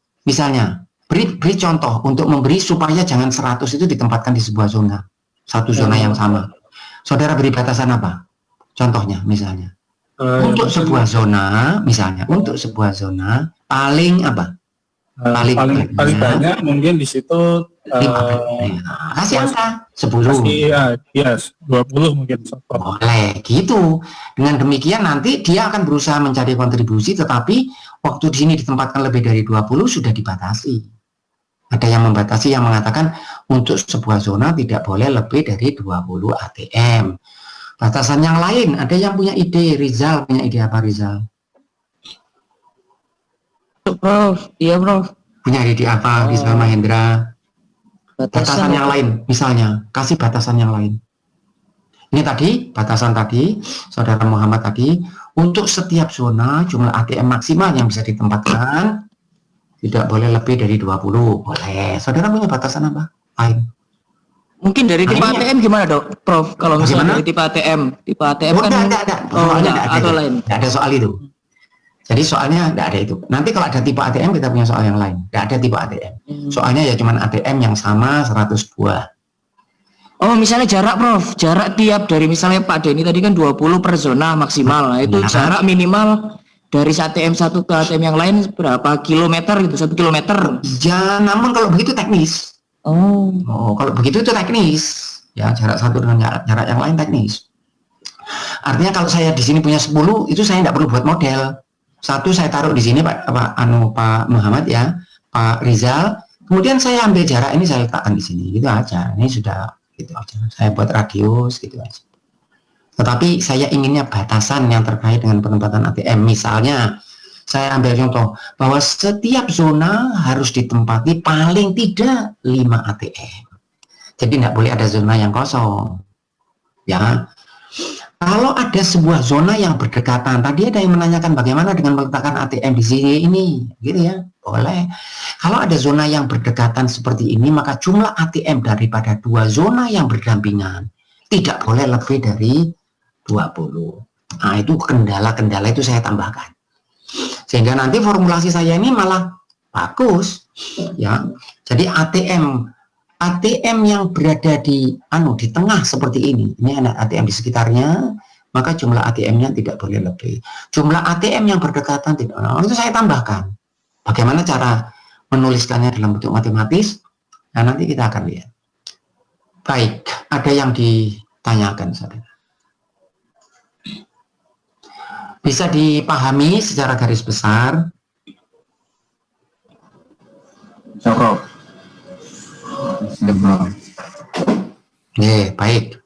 Beri contoh untuk memberi supaya jangan 100 itu ditempatkan di sebuah zona, satu zona yang sama. Saudara beri batasan apa? Contohnya misalnya. Untuk sebuah zona, misalnya untuk sebuah zona paling apa? Paling banyak mungkin di situ kasih angka 10. Iya, 20 mungkin. Boleh gitu. Dengan demikian nanti dia akan berusaha mencari kontribusi, tetapi waktu di sini ditempatkan lebih dari 20 sudah dibatasi. Ada yang membatasi, yang mengatakan untuk sebuah zona tidak boleh lebih dari 20 ATM. Batasan yang lain, ada yang punya ide. Rizal punya ide apa, Rizal? Prof, iya Prof. Punya ide apa, Rizal Mahendra? Batasan yang lain, misalnya, kasih batasan yang lain. Ini tadi, batasan tadi, Saudara Muhammad tadi, untuk setiap zona, jumlah ATM maksimal yang bisa ditempatkan, tidak boleh lebih dari 20, boleh. Saudara punya batasan apa? Lain. Mungkin dari tipe ATM gimana dok, Prof? Kalau misalnya dari tipe ATM kan atau lain? Tidak ada soal itu. Jadi soalnya tidak ada itu. Nanti kalau ada tipe ATM kita punya soal yang lain. Tidak ada tipe ATM. Soalnya ya cuma ATM yang sama 100 buah. Oh misalnya jarak Prof, jarak tiap dari misalnya Pak Denny tadi kan 20 per zona maksimal. Nah itu jarak minimal dari ATM satu ke ATM yang lain berapa kilometer gitu, 1 kilometer? Ya, namun kalau begitu teknis. Oh, kalau begitu itu teknis. Ya, jarak satu dengan jarak yang lain teknis. Artinya kalau saya di sini punya 10, itu saya tidak perlu buat model. Satu saya taruh di sini Pak Muhammad ya, Pak Rizal. Kemudian saya ambil jarak ini saya letakkan di sini, gitu aja. Ini sudah gitu aja. Saya buat radius gitu aja. Tetapi saya inginnya batasan yang terkait dengan penempatan ATM. Misalnya, saya ambil contoh bahwa setiap zona harus ditempati paling tidak 5 ATM. Jadi tidak boleh ada zona yang kosong. Ya, kalau ada sebuah zona yang berdekatan, tadi ada yang menanyakan bagaimana dengan meletakkan ATM di sini ini, gitu ya, boleh. Kalau ada zona yang berdekatan seperti ini, maka jumlah ATM daripada 2 zona yang berdampingan tidak boleh lebih dari 20. Nah itu kendala-kendala itu saya tambahkan. Sehingga nanti formulasi saya ini malah bagus. Ya, jadi ATM yang berada di tengah seperti ini ada ATM di sekitarnya, maka jumlah ATM-nya tidak boleh lebih. Jumlah ATM yang berdekatan tidak. Nah, itu saya tambahkan. Bagaimana cara menuliskannya dalam bentuk matematis? Nah, nanti kita akan lihat. Baik, ada yang ditanyakan, saudara. Bisa dipahami secara garis besar? Prof. Baik.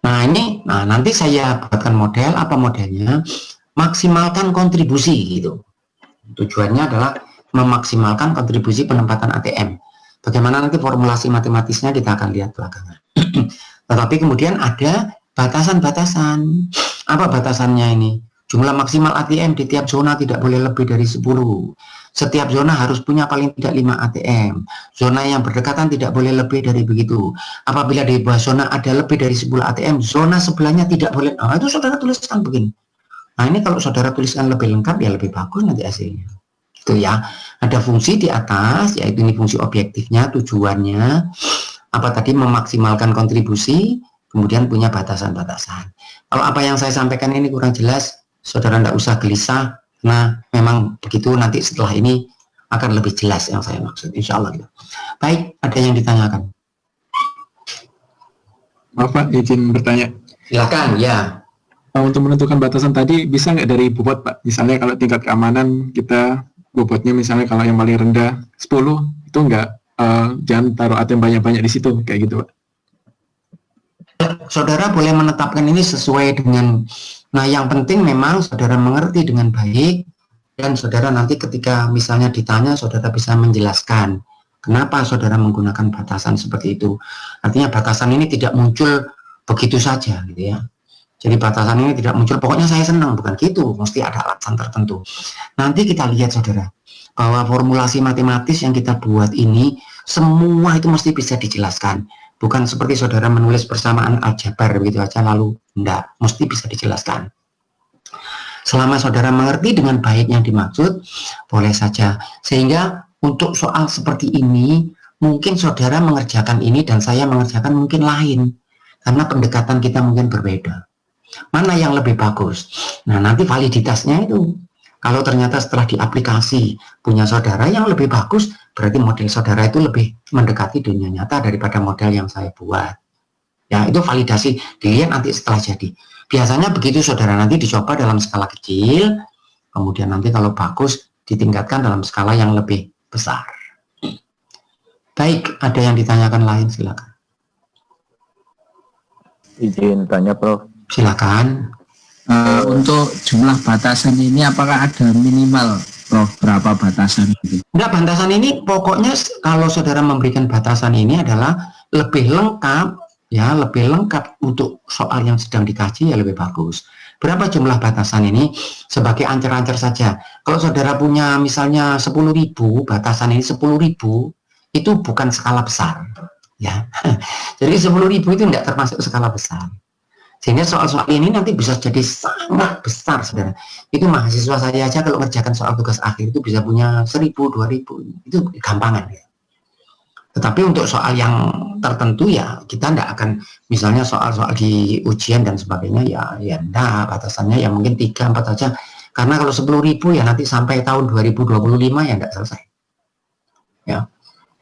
Nah ini, nanti saya buatkan model. Apa modelnya? Maksimalkan kontribusi gitu. Tujuannya adalah memaksimalkan kontribusi penempatan ATM. Bagaimana nanti formulasi matematisnya kita akan lihat belakangan. Tetapi kemudian ada batasan-batasan. Apa batasannya ini? Jumlah maksimal ATM di tiap zona tidak boleh lebih dari 10. Setiap zona harus punya paling tidak 5 ATM. Zona yang berdekatan tidak boleh lebih dari begitu. Apabila di bawah zona ada lebih dari 10 ATM, zona sebelahnya tidak boleh. Nah, itu saudara tuliskan begini. Nah, ini kalau saudara tuliskan lebih lengkap ya lebih bagus nanti hasilnya. Itu ya. Ada fungsi di atas, yaitu ini fungsi objektifnya, tujuannya apa tadi, memaksimalkan kontribusi, kemudian punya batasan-batasan. Kalau apa yang saya sampaikan ini kurang jelas, saudara tidak usah gelisah, nah memang begitu, nanti setelah ini akan lebih jelas yang saya maksud, insya Allah gitu. Baik, ada yang ditanyakan? Maaf Pak, izin bertanya. Silakan, ya. Untuk menentukan batasan tadi, bisa nggak dari bobot Pak? Misalnya kalau tingkat keamanan kita bobotnya misalnya kalau yang paling rendah 10, itu nggak, jangan taruh ATM banyak-banyak di situ, kayak gitu Pak. Saudara boleh menetapkan ini sesuai dengan, nah yang penting memang saudara mengerti dengan baik, dan saudara nanti ketika misalnya ditanya, saudara bisa menjelaskan kenapa saudara menggunakan batasan seperti itu. Artinya batasan ini tidak muncul begitu saja gitu ya. Jadi batasan ini tidak muncul, pokoknya saya senang, bukan gitu, mesti ada alasan tertentu. Nanti kita lihat saudara, bahwa formulasi matematis yang kita buat ini, semua itu mesti bisa dijelaskan. Bukan seperti saudara menulis persamaan aljabar begitu aja lalu enggak, mesti bisa dijelaskan. Selama saudara mengerti dengan baik yang dimaksud, boleh saja. Sehingga untuk soal seperti ini, mungkin saudara mengerjakan ini dan saya mengerjakan mungkin lain. Karena pendekatan kita mungkin berbeda. Mana yang lebih bagus? Nah, nanti validitasnya itu. Kalau ternyata setelah diaplikasi punya saudara yang lebih bagus, berarti model saudara itu lebih mendekati dunia nyata daripada model yang saya buat. Ya, itu validasi, dilihat nanti setelah jadi. Biasanya begitu saudara, nanti dicoba dalam skala kecil, kemudian nanti kalau bagus ditingkatkan dalam skala yang lebih besar. Baik, ada yang ditanyakan lain, silakan. Izin tanya Prof. Silakan. Untuk jumlah batasan ini apakah ada minimal Prof, berapa batasan itu? Enggak, batasan ini pokoknya kalau saudara memberikan batasan ini adalah lebih lengkap ya, lebih lengkap untuk soal yang sedang dikaji ya lebih bagus. Berapa jumlah batasan ini sebagai ancer-ancer saja. Kalau saudara punya misalnya 10.000, batasan ini 10.000 itu bukan skala besar ya. Jadi 10.000 itu enggak termasuk skala besar. Sehingga soal-soal ini nanti bisa jadi sangat besar, saudara. Itu mahasiswa saya aja kalau ngerjakan soal tugas akhir itu bisa punya 1.000, 2.000, itu gampangan ya. Tetapi untuk soal yang tertentu ya kita tidak akan, misalnya soal-soal di ujian dan sebagainya ya enggak, batasannya ya mungkin 3-4 aja. Karena kalau 10.000 ya nanti sampai tahun 2025 ya enggak selesai. Ya.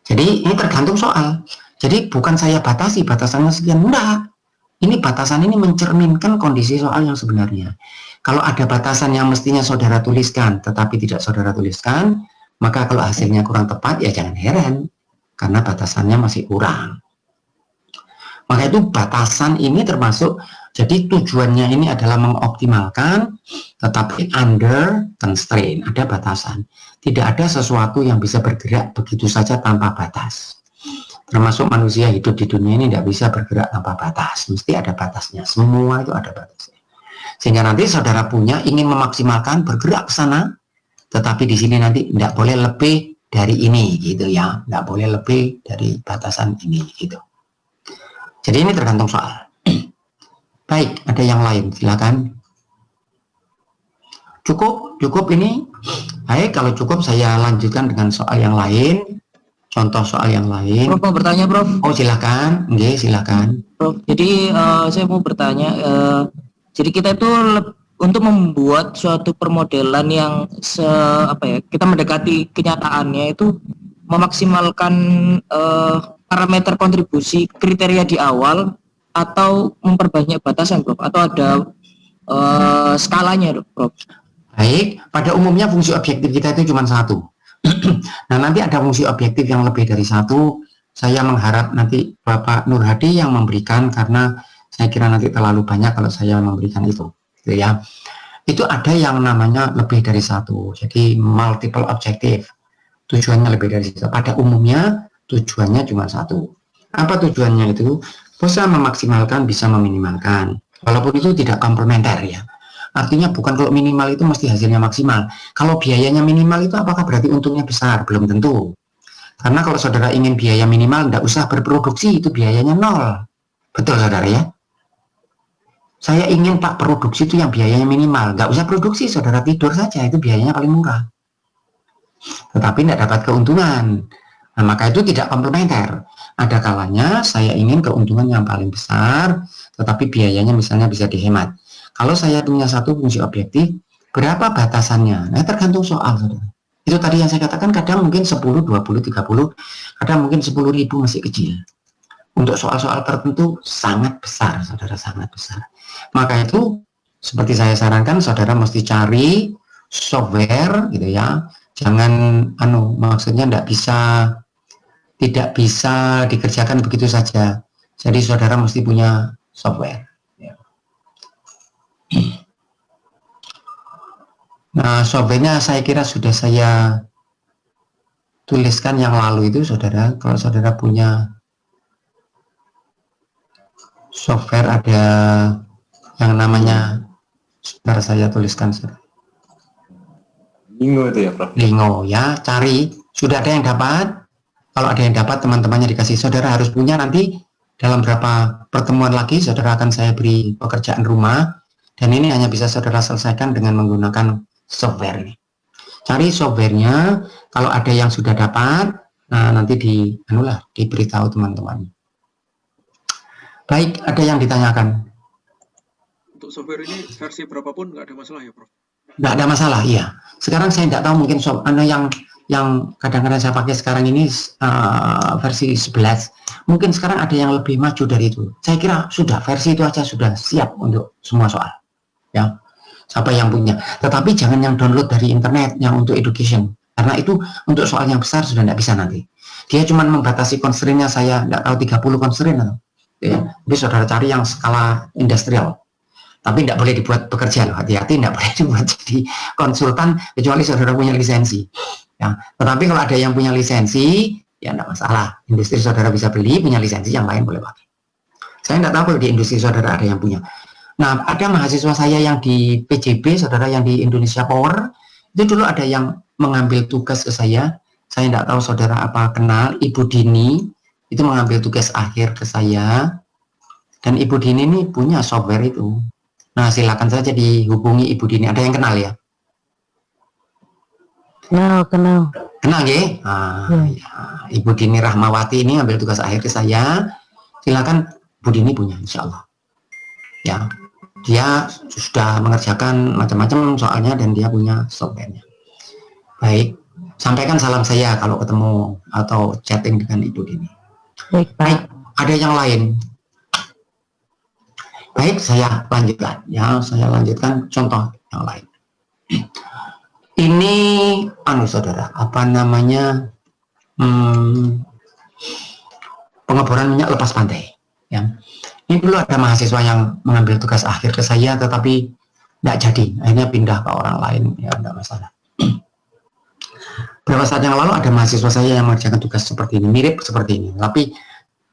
Jadi ini tergantung soal. Jadi bukan saya batasi batasannya sekian, enggak. Ini batasan ini mencerminkan kondisi soal yang sebenarnya. Kalau ada batasan yang mestinya saudara tuliskan, tetapi tidak saudara tuliskan, maka kalau hasilnya kurang tepat, ya jangan heran. Karena batasannya masih kurang. Maka itu batasan ini termasuk, jadi tujuannya ini adalah mengoptimalkan, tetapi under constraint, ada batasan. Tidak ada sesuatu yang bisa bergerak begitu saja tanpa batas. Termasuk manusia hidup di dunia ini tidak bisa bergerak tanpa batas, mesti ada batasnya, semua itu ada batasnya. Sehingga nanti saudara punya ingin memaksimalkan bergerak ke sana, tetapi di sini nanti tidak boleh lebih dari ini gitu ya, tidak boleh lebih dari batasan ini gitu. Jadi ini tergantung soal. Baik, ada yang lain, silakan. Cukup ini. Baik, kalau cukup saya lanjutkan dengan soal yang lain. Contoh soal yang lain. Prof, mau bertanya, Prof? Oh, silakan. Oke, silakan. Prof, jadi saya mau bertanya, jadi kita itu untuk membuat suatu permodelan yang kita mendekati kenyataannya itu memaksimalkan parameter kontribusi kriteria di awal atau memperbanyak batasan, Prof? Atau ada skalanya, Prof? Baik, pada umumnya fungsi objektif kita itu cuma satu. Nah, nanti ada fungsi objektif yang lebih dari satu. Saya mengharap nanti Bapak Nur Hadi yang memberikan, karena saya kira nanti terlalu banyak kalau saya memberikan itu gitu ya. Itu ada yang namanya lebih dari satu, jadi multiple objektif. Tujuannya lebih dari satu. Pada umumnya tujuannya cuma satu. Apa tujuannya itu? Bisa memaksimalkan, bisa meminimalkan. Walaupun itu tidak komplementer ya. Artinya bukan kalau minimal itu mesti hasilnya maksimal. Kalau biayanya minimal itu apakah berarti untungnya besar? Belum tentu. Karena kalau saudara ingin biaya minimal, tidak usah berproduksi, itu biayanya nol. Betul saudara ya? Saya ingin Pak produksi itu yang biayanya minimal. Nggak usah produksi, saudara tidur saja, itu biayanya paling murah. Tetapi tidak dapat keuntungan. Nah, maka itu tidak komplementer. Ada kalanya saya ingin keuntungan yang paling besar, tetapi biayanya misalnya bisa dihemat. Kalau saya punya satu fungsi objektif, berapa batasannya? Nah, tergantung soal, saudara. Itu tadi yang saya katakan, kadang mungkin 10, 20, 30, kadang mungkin 10.000 masih kecil. Untuk soal-soal tertentu sangat besar, saudara, sangat besar. Maka itu, seperti saya sarankan, saudara mesti cari software, gitu ya. Jangan, maksudnya tidak bisa dikerjakan begitu saja. Jadi saudara mesti punya software. Nah, softwarenya saya kira sudah saya tuliskan yang lalu itu, saudara. Kalau saudara punya software, ada yang namanya, sebentar saya tuliskan, saudara. Lingo itu ya, Prof? Lingo, ya, cari. Sudah ada yang dapat? Kalau ada yang dapat, teman-temannya dikasih. Saudara harus punya, nanti dalam beberapa pertemuan lagi, saudara akan saya beri pekerjaan rumah. Dan ini hanya bisa saudara selesaikan dengan menggunakan software ini. Cari softwarenya, kalau ada yang sudah dapat, nah nanti diberitahu teman-teman. Baik, ada yang ditanyakan? Untuk software ini versi berapapun nggak ada masalah ya, Prof? Nggak ada masalah, iya. Sekarang saya tidak tahu, mungkin yang kadang-kadang saya pakai sekarang ini versi 11. Mungkin sekarang ada yang lebih maju dari itu. Saya kira sudah, versi itu aja sudah siap untuk semua soal. Ya, siapa yang punya. Tetapi jangan yang download dari internet, yang untuk education. Karena itu untuk soal yang besar sudah tidak bisa nanti. Dia cuma membatasi constraint-nya, saya tidak tahu 30 constraint atau. Ya. Jadi saudara cari yang skala industrial. Tapi tidak boleh dibuat bekerja loh, hati-hati, tidak boleh dibuat jadi konsultan kecuali saudara punya lisensi. Ya. Tetapi kalau ada yang punya lisensi, ya tidak masalah. Industri saudara bisa beli, punya lisensi, yang lain boleh pakai. Saya tidak tahu kalau di industri saudara ada yang punya. Nah, ada mahasiswa saya yang di PJB, saudara, yang di Indonesia Power, itu dulu ada yang mengambil tugas ke saya tidak tahu saudara apa kenal, Ibu Dini, itu mengambil tugas akhir ke saya, dan Ibu Dini ini punya software itu. Nah, silakan saja dihubungi Ibu Dini. Ada yang kenal ya? Kenal. Kenal ya? Ya. Ibu Dini Rahmawati ini ambil tugas akhir ke saya. Silakan, Bu Dini punya, insya Allah. Ya, dia sudah mengerjakan macam-macam soalnya dan dia punya softwarenya. Baik, sampaikan salam saya kalau ketemu atau chatting dengan Ibu Dini. Baik, Pak. Baik, ada yang lain? Baik, saya lanjutkan. Ya, saya lanjutkan contoh yang lain. Ini, saudara, apa namanya, pengeboran minyak lepas pantai. Ya. Ini dulu ada mahasiswa yang mengambil tugas akhir ke saya, tetapi tidak jadi. Akhirnya pindah ke orang lain, ya tidak masalah. Beberapa saat yang lalu ada mahasiswa saya yang mengerjakan tugas seperti ini, mirip seperti ini. Tapi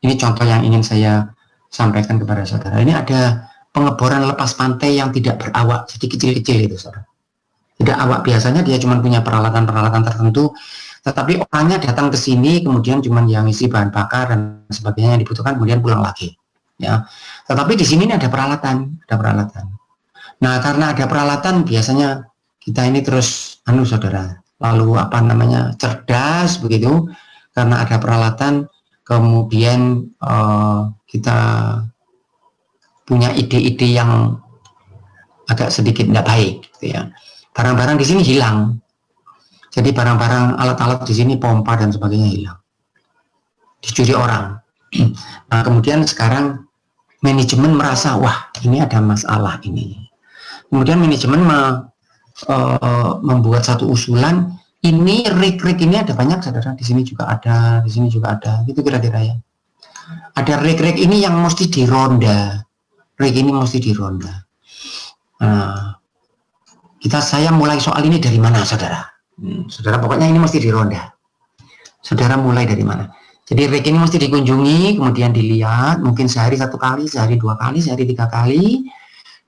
ini contoh yang ingin saya sampaikan kepada saudara. Ini ada pengeboran lepas pantai yang tidak berawak, jadi kecil-kecil itu, saudara. Tidak awak, biasanya dia cuma punya peralatan-peralatan tertentu, tetapi orangnya datang ke sini, kemudian cuma yang isi bahan bakar dan sebagainya yang dibutuhkan, kemudian pulang lagi. Ya, tetapi di sini ada peralatan, Nah, karena ada peralatan, biasanya kita ini terus, saudara, lalu apa namanya, cerdas begitu, karena ada peralatan, kemudian kita punya ide-ide yang agak sedikit tidak baik, gitu ya. Barang-barang di sini hilang, jadi barang-barang alat-alat di sini, pompa dan sebagainya hilang, dicuri orang. Nah, kemudian sekarang manajemen merasa, wah ini ada masalah ini. Kemudian manajemen membuat satu usulan, ini rig ini ada banyak, saudara, di sini juga ada, di sini juga ada, gitu kira-kira ya. Ada rig ini yang mesti dironda, rig ini mesti dironda. Nah, saya mulai soal ini dari mana, saudara? Saudara, pokoknya ini mesti dironda. Saudara mulai dari mana? Jadi rig ini mesti dikunjungi, kemudian dilihat, mungkin sehari 1 kali, sehari 2 kali, sehari 3 kali.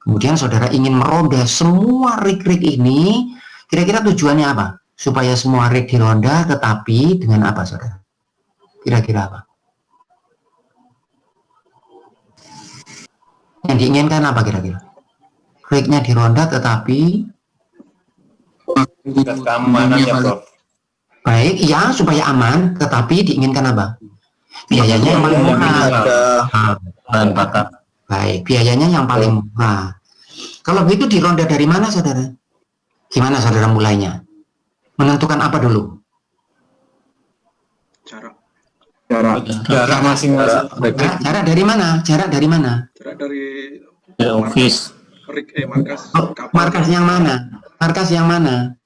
Kemudian saudara ingin meronda semua rig-rig ini, kira-kira tujuannya apa? Supaya semua rig dironda, tetapi dengan apa saudara? Kira-kira apa? Yang diinginkan apa kira-kira? Rignya dironda tetapi keamanan ya Prof. Baik, ya supaya aman, tetapi diinginkan apa? Biayanya yang paling murah. Bahan bakar. Baik, biayanya yang paling murah. Kalau begitu dironda dari mana saudara? Gimana saudara mulainya? Menentukan apa dulu? Jarak masing-masing. Jarak dari mana? Jarak dari mana? Jarak dari office. Markas. Markas yang mana? Markas yang mana?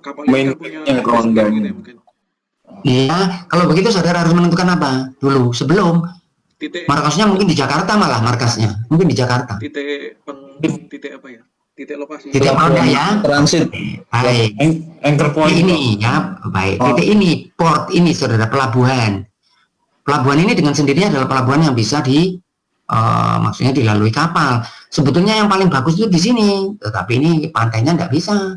Kapal main yang ronda gitu ya, mungkin. Iya, kalau begitu saudara harus menentukan apa dulu sebelum markasnya mungkin di Jakarta, malah markasnya mungkin di Jakarta. Titik apa ya? Titik lokasi. Titik ronda ya. Transit. Baik. Anchor point ini ya, baik. Titik ini port ini saudara, pelabuhan. Pelabuhan ini dengan sendirinya adalah pelabuhan yang bisa maksudnya dilalui kapal. Sebetulnya yang paling bagus itu di sini, tetapi ini pantainya nggak bisa.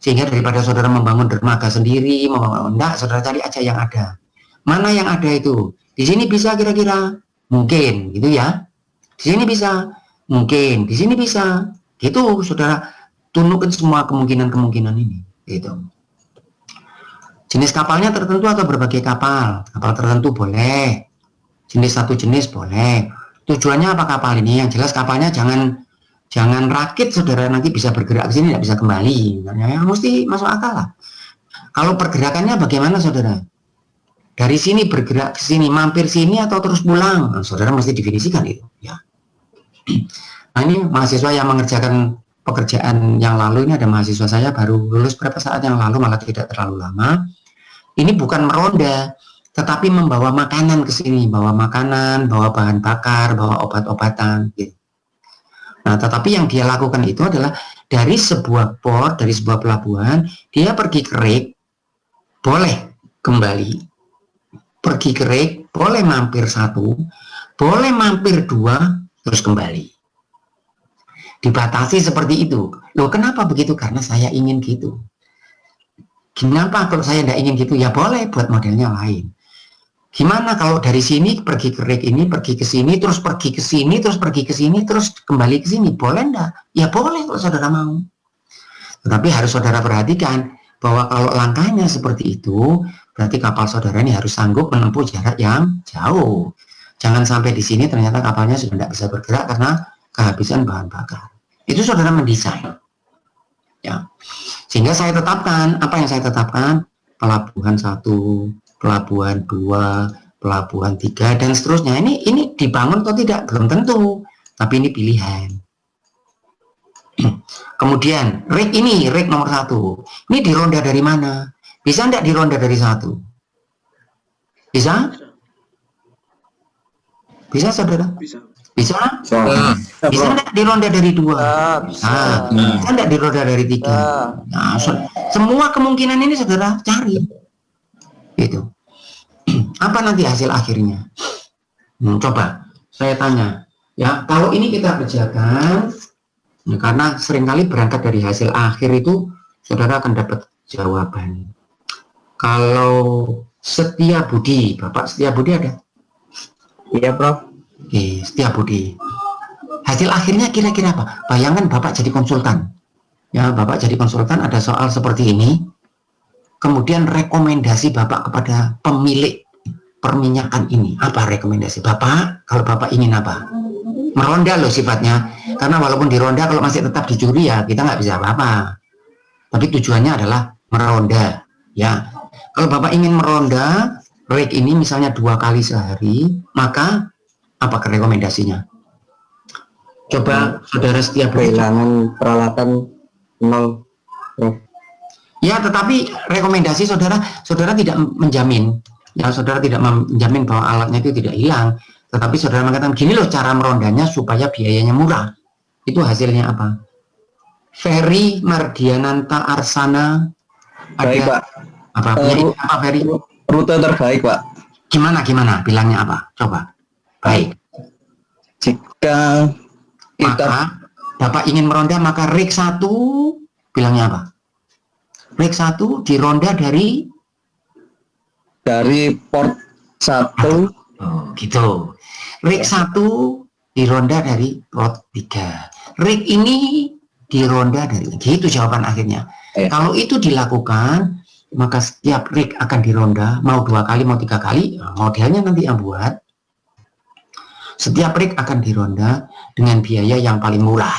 Sehingga daripada saudara membangun dermaga sendiri, enggak, saudara cari aja yang ada. Mana yang ada itu? Di sini bisa kira-kira? Mungkin, gitu ya. Di sini bisa, mungkin. Di sini bisa. Gitu, saudara tunukkan semua kemungkinan-kemungkinan ini. Gitu. Jenis kapalnya tertentu atau berbagai kapal? Kapal tertentu boleh. Jenis satu jenis boleh. Tujuannya apa kapal ini? Yang jelas kapalnya jangan rakit saudara, nanti bisa bergerak ke sini tidak bisa kembali. Ya, mesti masuk akal lah. Kalau pergerakannya bagaimana saudara? Dari sini bergerak ke sini, mampir sini atau terus pulang? Nah, saudara mesti definisikan itu. Ya. Nah ini mahasiswa yang mengerjakan pekerjaan yang lalu, ini ada mahasiswa saya baru lulus berapa saat yang lalu, malah tidak terlalu lama. Ini bukan meronda, tetapi membawa makanan ke sini, bawa makanan, bawa bahan bakar, bawa obat-obatan. Gitu. Nah, tetapi yang dia lakukan itu adalah dari sebuah port, dari sebuah pelabuhan, dia pergi ke rig, boleh kembali, pergi ke rig, boleh mampir satu, boleh mampir dua, terus kembali. Dibatasi seperti itu. Loh, kenapa begitu? Karena saya ingin gitu. Kenapa kalau saya tidak ingin gitu? Ya boleh, buat modelnya lain. Gimana kalau dari sini pergi ke rig ini, pergi ke sini, terus pergi ke sini, terus pergi ke sini, terus kembali ke sini? Boleh enggak? Ya boleh kalau saudara mau. Tetapi harus saudara perhatikan bahwa kalau langkahnya seperti itu, berarti kapal saudara ini harus sanggup menempuh jarak yang jauh. Jangan sampai di sini ternyata kapalnya sudah tidak bisa bergerak karena kehabisan bahan bakar. Itu saudara mendesain. Ya. Sehingga saya tetapkan, apa yang saya tetapkan? Pelabuhan 1, pelabuhan 2, pelabuhan 3, dan seterusnya. Ini dibangun atau tidak? Belum tentu, tapi ini pilihan. Kemudian, rig ini, rig nomor 1. Ini dironda dari mana? Bisa enggak dironda dari 1? Bisa? Bisa, saudara? Bisa. Bisa? Bisa enggak dironda dari 2? Bisa. Bisa enggak dironda dari 3? Nah, semua kemungkinan ini saudara cari. Gitu. Apa nanti hasil akhirnya? Coba saya tanya ya, kalau ini kita kerjakan ya, karena seringkali berangkat dari hasil akhir itu saudara akan dapat jawaban. Kalau Setia Budi, Bapak Setia Budi ada? Iya Prof. Oke, Setia Budi, hasil akhirnya kira-kira apa? Bayangkan Bapak jadi konsultan ya, Bapak jadi konsultan, ada soal seperti ini. Kemudian rekomendasi Bapak kepada pemilik perminyakan ini, apa rekomendasi Bapak? Kalau Bapak ingin apa? Meronda loh sifatnya, karena walaupun dironda kalau masih tetap dicuri ya kita nggak bisa apa-apa. Tapi tujuannya adalah meronda, ya. Kalau Bapak ingin meronda rig ini misalnya 2 kali sehari, maka apa rekomendasinya? Coba saudara Setia kehilangan peralatan 0. Ya, tetapi rekomendasi saudara tidak menjamin, ya saudara tidak menjamin bahwa alatnya itu tidak hilang, tetapi saudara mengatakan gini loh cara merondanya supaya biayanya murah. Itu hasilnya apa? Ferry Mardiananta Arsana ada baik, Pak. Apa Ferry? Rute terbaik Pak. Gimana bilangnya apa? Coba. Baik. Jika Maka Bapak ingin meronda, maka rig 1 bilangnya apa? Rig 1 dironda dari port 1. Oh, gitu. Rig 1 dironda dari port 3. Rig ini dironda dari, gitu jawaban akhirnya. Kalau itu dilakukan, maka setiap rig akan dironda, mau 2 kali, mau 3 kali, modelnya nanti yang buat. Setiap rig akan dironda dengan biaya yang paling murah.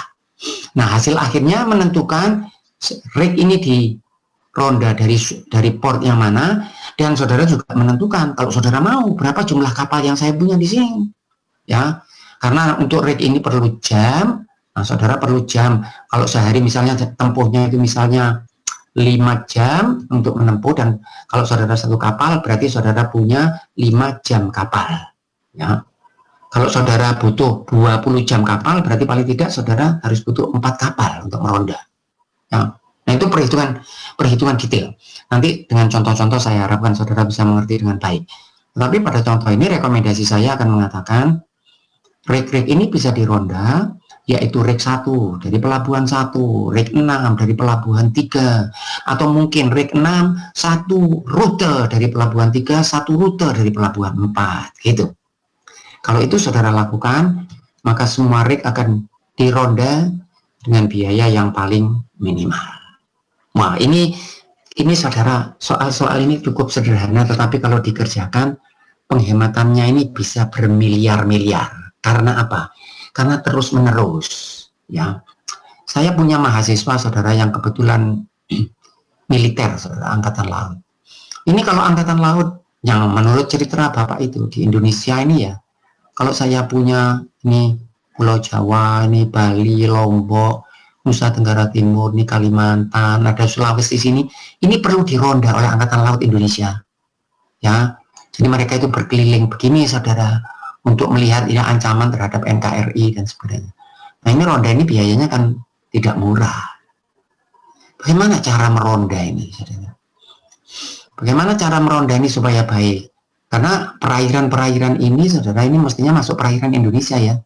Nah, hasil akhirnya menentukan rig ini dironda dari port yang mana, dan saudara juga menentukan kalau saudara mau berapa jumlah kapal yang saya punya di sini. Ya, karena untuk rig ini perlu jam. Nah, saudara perlu jam. Kalau sehari misalnya tempuhnya itu misalnya 5 jam untuk menempuh, dan kalau saudara satu kapal berarti saudara punya 5 jam kapal. Ya. Kalau saudara butuh 20 jam kapal, berarti paling tidak saudara harus butuh 4 kapal untuk meronda. Ya. Nah, itu perhitungan detail. Nanti dengan contoh-contoh saya harapkan saudara bisa mengerti dengan baik. Tetapi pada contoh ini rekomendasi saya akan mengatakan rig-rig ini bisa dironda, yaitu rig 1 dari pelabuhan 1, rig 6 dari pelabuhan 3, atau mungkin rig 6 1 rute dari pelabuhan 3, 1 rute dari pelabuhan 4, gitu. Kalau itu saudara lakukan, maka semua rig akan dironda dengan biaya yang paling minimal. Wah, ini saudara, soal ini cukup sederhana, tetapi kalau dikerjakan penghematannya ini bisa bermiliar-miliar. Karena apa? Karena terus menerus. Ya, saya punya mahasiswa saudara yang kebetulan militer, saudara, angkatan laut. Ini kalau angkatan laut yang menurut cerita Bapak itu di Indonesia ini ya, kalau saya punya ini Pulau Jawa, ini Bali, Lombok, Nusa Tenggara Timur, ini Kalimantan, ada Sulawesi sini, ini perlu dironda oleh Angkatan Laut Indonesia. Ya, jadi mereka itu berkeliling begini, saudara, untuk melihat ini ancaman terhadap NKRI dan sebagainya. Nah, ini ronda ini biayanya kan tidak murah. Bagaimana cara meronda ini, saudara? Bagaimana cara meronda ini supaya baik? Karena perairan-perairan ini, saudara, ini mestinya masuk perairan Indonesia ya.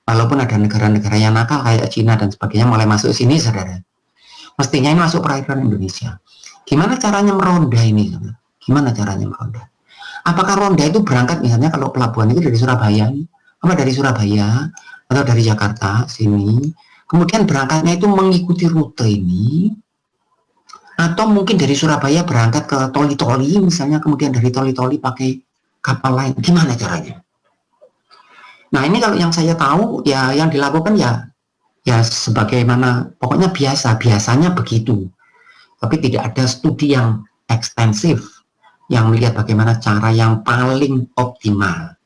Walaupun ada negara-negara yang nakal kayak Cina dan sebagainya mulai masuk sini, saudara. Mestinya ini masuk perairan Indonesia. Gimana caranya meronda ini, saudara? Gimana caranya meronda? Apakah ronda itu berangkat misalnya kalau pelabuhan itu dari Surabaya, apa dari Surabaya atau dari Jakarta sini, kemudian berangkatnya itu mengikuti rute ini, atau mungkin dari Surabaya berangkat ke Toli-Toli misalnya, kemudian dari Toli-Toli pakai kapal lain, gimana caranya? Nah, ini kalau yang saya tahu ya yang dilakukan ya sebagaimana pokoknya biasanya begitu, tapi tidak ada studi yang ekstensif yang melihat bagaimana cara yang paling optimal.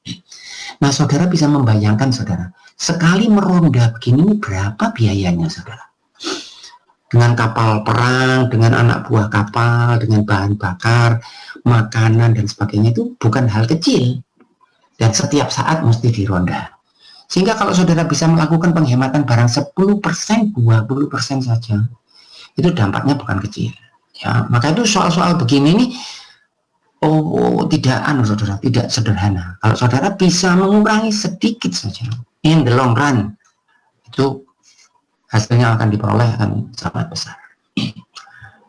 Nah, saudara bisa membayangkan, saudara, sekali meronda begini berapa biayanya, saudara? Dengan kapal perang, dengan anak buah kapal, dengan bahan bakar, makanan dan sebagainya, itu bukan hal kecil. Dan setiap saat mesti dironda. Sehingga kalau saudara bisa melakukan penghematan barang 10%, 20% saja, itu dampaknya bukan kecil. Ya, maka itu soal-soal begini ini saudara, tidak sederhana. Kalau saudara bisa mengurangi sedikit saja, in the long run, itu hasilnya akan diperoleh akan sangat besar.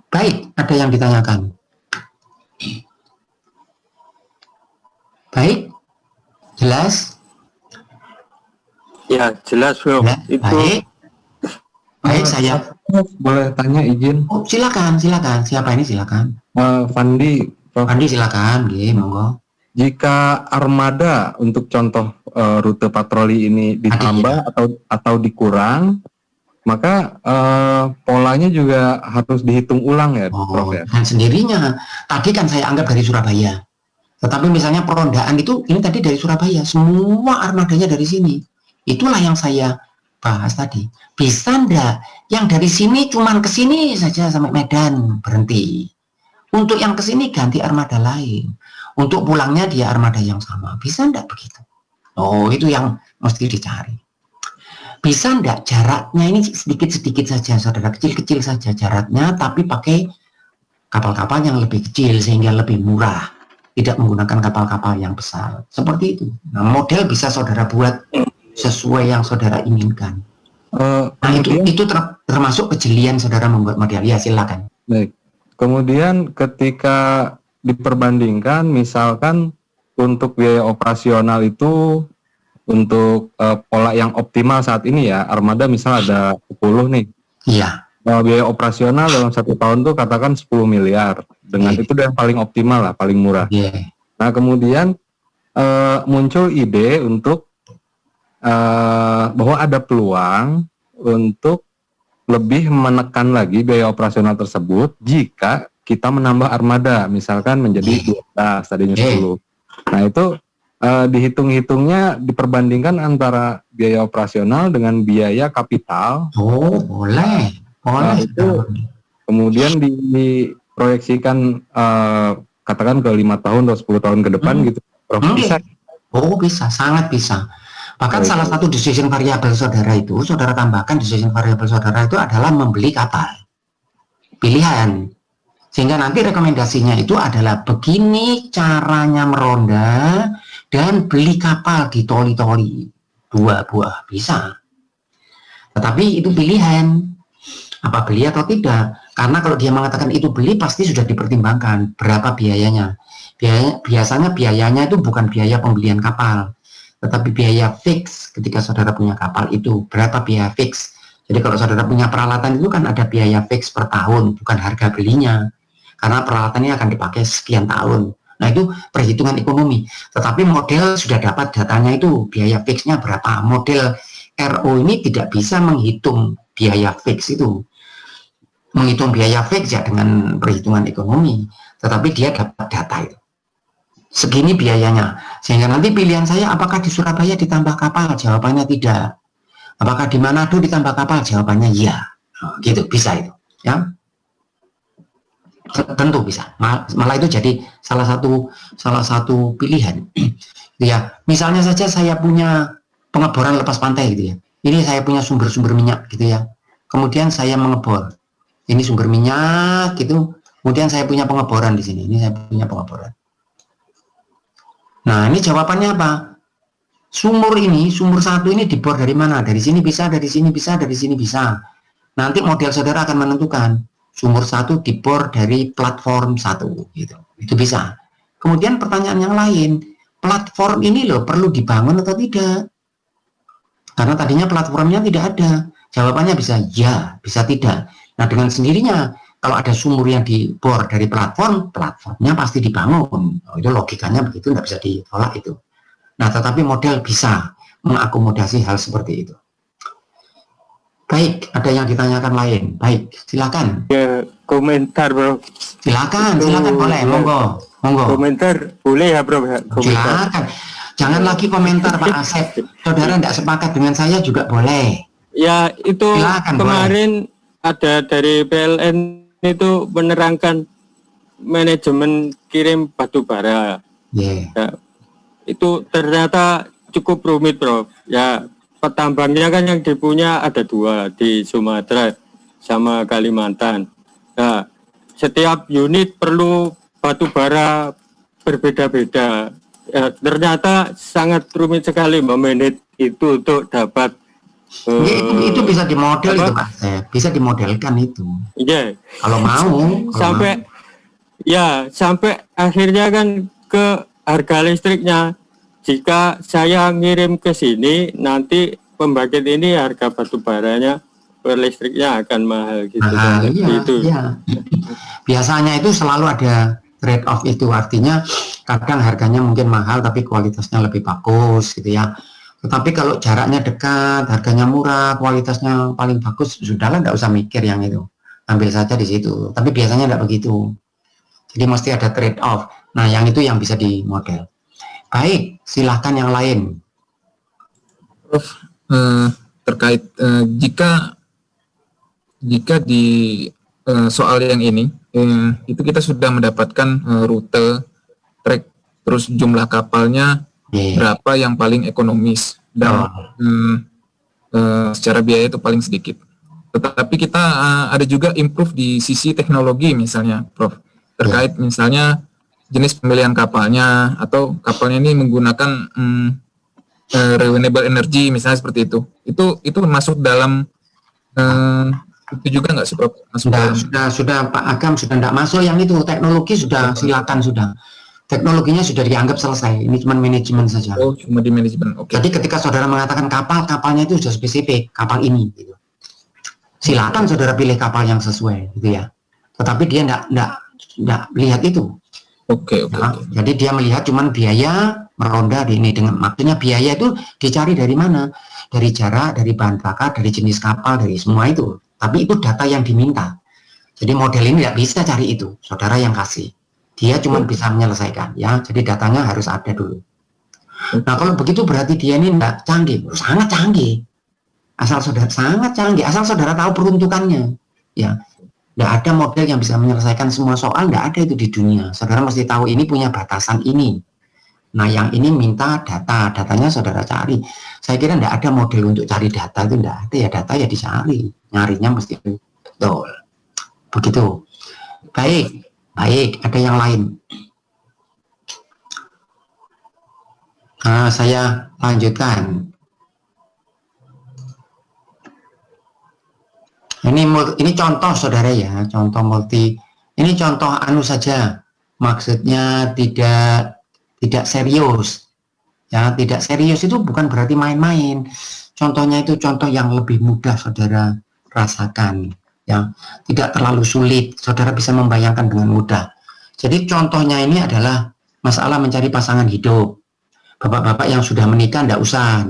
Baik, ada yang ditanyakan? Baik, jelas? Ya, jelas, Bro. Ya, itu baik, saya boleh tanya izin. Oh, silakan. Siapa ini, silakan. Fandi. Fandi, silakan, monggo. Jika armada untuk contoh rute patroli ini ditambah atau dikurang, maka polanya juga harus dihitung ulang ya, Prof, ya? Dan sendirinya, tadi kan saya anggap dari Surabaya. Tetapi misalnya perondaan itu, ini tadi dari Surabaya, semua armadanya dari sini. Itulah yang saya bahas tadi. Bisa enggak yang dari sini cuman ke sini saja sampai Medan, berhenti. Untuk yang ke sini ganti armada lain. Untuk pulangnya dia armada yang sama. Bisa enggak begitu? Oh, itu yang mesti dicari. Bisa enggak jaraknya ini sedikit-sedikit saja, saudara, kecil-kecil saja jaraknya, tapi pakai kapal-kapal yang lebih kecil sehingga lebih murah. Tidak menggunakan kapal-kapal yang besar. Seperti itu. Nah, model bisa saudara buat sesuai yang saudara inginkan. Nah, itu termasuk kejelian saudara membuat model. Ya, silakan. Baik. Kemudian ketika diperbandingkan, misalkan untuk biaya operasional itu untuk pola yang optimal saat ini ya, armada misal ada 10 nih. Iya. Biaya operasional dalam 1 tahun tuh katakan 10 miliar. Dengan itu yang paling optimal lah, paling murah. Nah, kemudian muncul ide untuk bahwa ada peluang untuk lebih menekan lagi biaya operasional tersebut jika kita menambah armada, misalkan menjadi 12, tadinya 10. Nah, itu dihitung-hitungnya diperbandingkan antara biaya operasional dengan biaya kapital. Oh, boleh. Nah, itu kemudian diproyeksikan katakan ke 5 tahun atau 10 tahun ke depan gitu. Prof, bisa? Oh, bisa, sangat bisa. Bahkan salah satu decision variable saudara itu, saudara tambahkan decision variable saudara itu adalah membeli kapal. Pilihan. Sehingga nanti rekomendasinya itu adalah begini caranya meronda dan beli kapal di toli-toli. 2 buah, bisa. Tetapi itu pilihan. Apa beli atau tidak? Karena kalau dia mengatakan itu beli, pasti sudah dipertimbangkan berapa biayanya. Biasanya biayanya itu bukan biaya pembelian kapal, tetapi biaya fix ketika saudara punya kapal itu. Berapa biaya fix? Jadi kalau saudara punya peralatan itu kan ada biaya fix per tahun, bukan harga belinya. Karena peralatannya akan dipakai sekian tahun. Nah, itu perhitungan ekonomi. Tetapi model sudah dapat datanya itu, biaya fixnya berapa. Model RO ini tidak bisa menghitung biaya fix itu. Menghitung biaya fix ya dengan perhitungan ekonomi. Tetapi dia dapat data itu. Segini biayanya, sehingga nanti pilihan saya apakah di Surabaya ditambah kapal, jawabannya tidak. Apakah di Manado ditambah kapal, jawabannya iya. Gitu, bisa itu ya, tentu bisa. Malah itu jadi salah satu pilihan. Ya, misalnya saja saya punya pengeboran lepas pantai gitu ya, ini saya punya sumber-sumber minyak gitu ya, kemudian saya mengebor, ini sumber minyak gitu, kemudian saya punya pengeboran di sini, ini saya punya pengeboran. Nah, ini jawabannya apa? Sumur satu ini dibor dari mana? Dari sini bisa, dari sini bisa, dari sini bisa. Nanti model saudara akan menentukan sumur 1 dibor dari platform 1 gitu. Itu bisa. Kemudian pertanyaan yang lain, platform ini loh perlu dibangun atau tidak? Karena tadinya platformnya tidak ada. Jawabannya bisa ya, bisa tidak. Nah, dengan sendirinya kalau ada sumur yang dibor dari platformnya pasti dibangun. Oh, itu logikanya begitu, tidak bisa ditolak itu. Nah, tetapi model bisa mengakomodasi hal seperti itu. Baik, ada yang ditanyakan lain. Baik, silakan. Ya, komentar, Bro. Silakan boleh, monggo. Komentar boleh ya, Bro? Silakan. Jangan lagi komentar, Pak Asep. Saudara tidak sepakat dengan saya juga boleh. Ya, itu silakan, kemarin boleh. Ada dari PLN itu menerangkan manajemen kirim batu bara. Ya, itu ternyata cukup rumit, Bro. Ya, petambangnya kan yang dipunya ada 2 di Sumatera sama Kalimantan. Nah, setiap unit perlu batu bara berbeda-beda. Ya, ternyata sangat rumit sekali memanage itu untuk dapat itu bisa dimodel itu, Pak. Bisa dimodelkan itu. Iya. Kalau mau. Sampai akhirnya kan ke harga listriknya. Jika saya ngirim ke sini, nanti pembangkit ini harga batu baranya per listriknya akan mahal gitu. Iya. Biasanya itu selalu ada trade off itu, artinya kadang harganya mungkin mahal tapi kualitasnya lebih bagus gitu ya. Tetapi kalau jaraknya dekat, harganya murah, kualitasnya paling bagus, sudahlah, nggak usah mikir yang itu, ambil saja di situ. Tapi biasanya nggak begitu. Jadi mesti ada trade off. Nah, yang itu yang bisa dimodel. Baik, silahkan yang lain. Prof, terkait jika di soal yang ini itu kita sudah mendapatkan rute, trek, terus jumlah kapalnya berapa yang paling ekonomis dan secara biaya itu paling sedikit. Tetapi kita ada juga improve di sisi teknologi misalnya, Prof, terkait misalnya jenis pemilihan kapalnya, atau kapalnya ini menggunakan renewable energy misalnya seperti itu. Itu masuk dalam itu juga nggak sih Prof? Sudah Pak Agam sudah tidak masuk yang itu, teknologi sudah silakan sudah. Teknologinya sudah dianggap selesai, ini cuma manajemen saja. Oh, cuma di manajemen. Oke. Jadi ketika saudara mengatakan kapalnya itu sudah spesifik, kapal ini gitu. Silakan saudara pilih kapal yang sesuai gitu ya. Tetapi dia enggak lihat itu. Oke. Jadi dia melihat cuman biaya meronda di ini, dengan maksudnya biaya itu dicari dari mana? Dari jarak, dari bahan bakar, dari jenis kapal, dari semua itu. Tapi itu data yang diminta. Jadi model ini tidak bisa cari itu, saudara yang kasih. Dia cuma bisa menyelesaikan ya. Jadi datanya harus ada dulu. Nah kalau begitu berarti dia ini tidak canggih, sangat canggih. Asal saudara tahu peruntukannya. Ya, tidak ada model yang bisa menyelesaikan semua soal, tidak ada itu di dunia. Saudara mesti tahu ini punya batasan ini. Nah yang ini minta datanya saudara cari. Saya kira tidak ada model untuk cari data itu, tidak ada ya, data ya dicari, nyarinya mesti betul. Begitu. Baik, ada yang lain. Nah, saya lanjutkan. Ini contoh saudara ya, contoh multi. Ini contoh saja. Maksudnya tidak serius. Ya, tidak serius itu bukan berarti main-main. Contohnya itu contoh yang lebih mudah saudara rasakan. Ya, tidak terlalu sulit, saudara bisa membayangkan dengan mudah. Jadi contohnya ini adalah masalah mencari pasangan hidup. Bapak-bapak yang sudah menikah tidak usah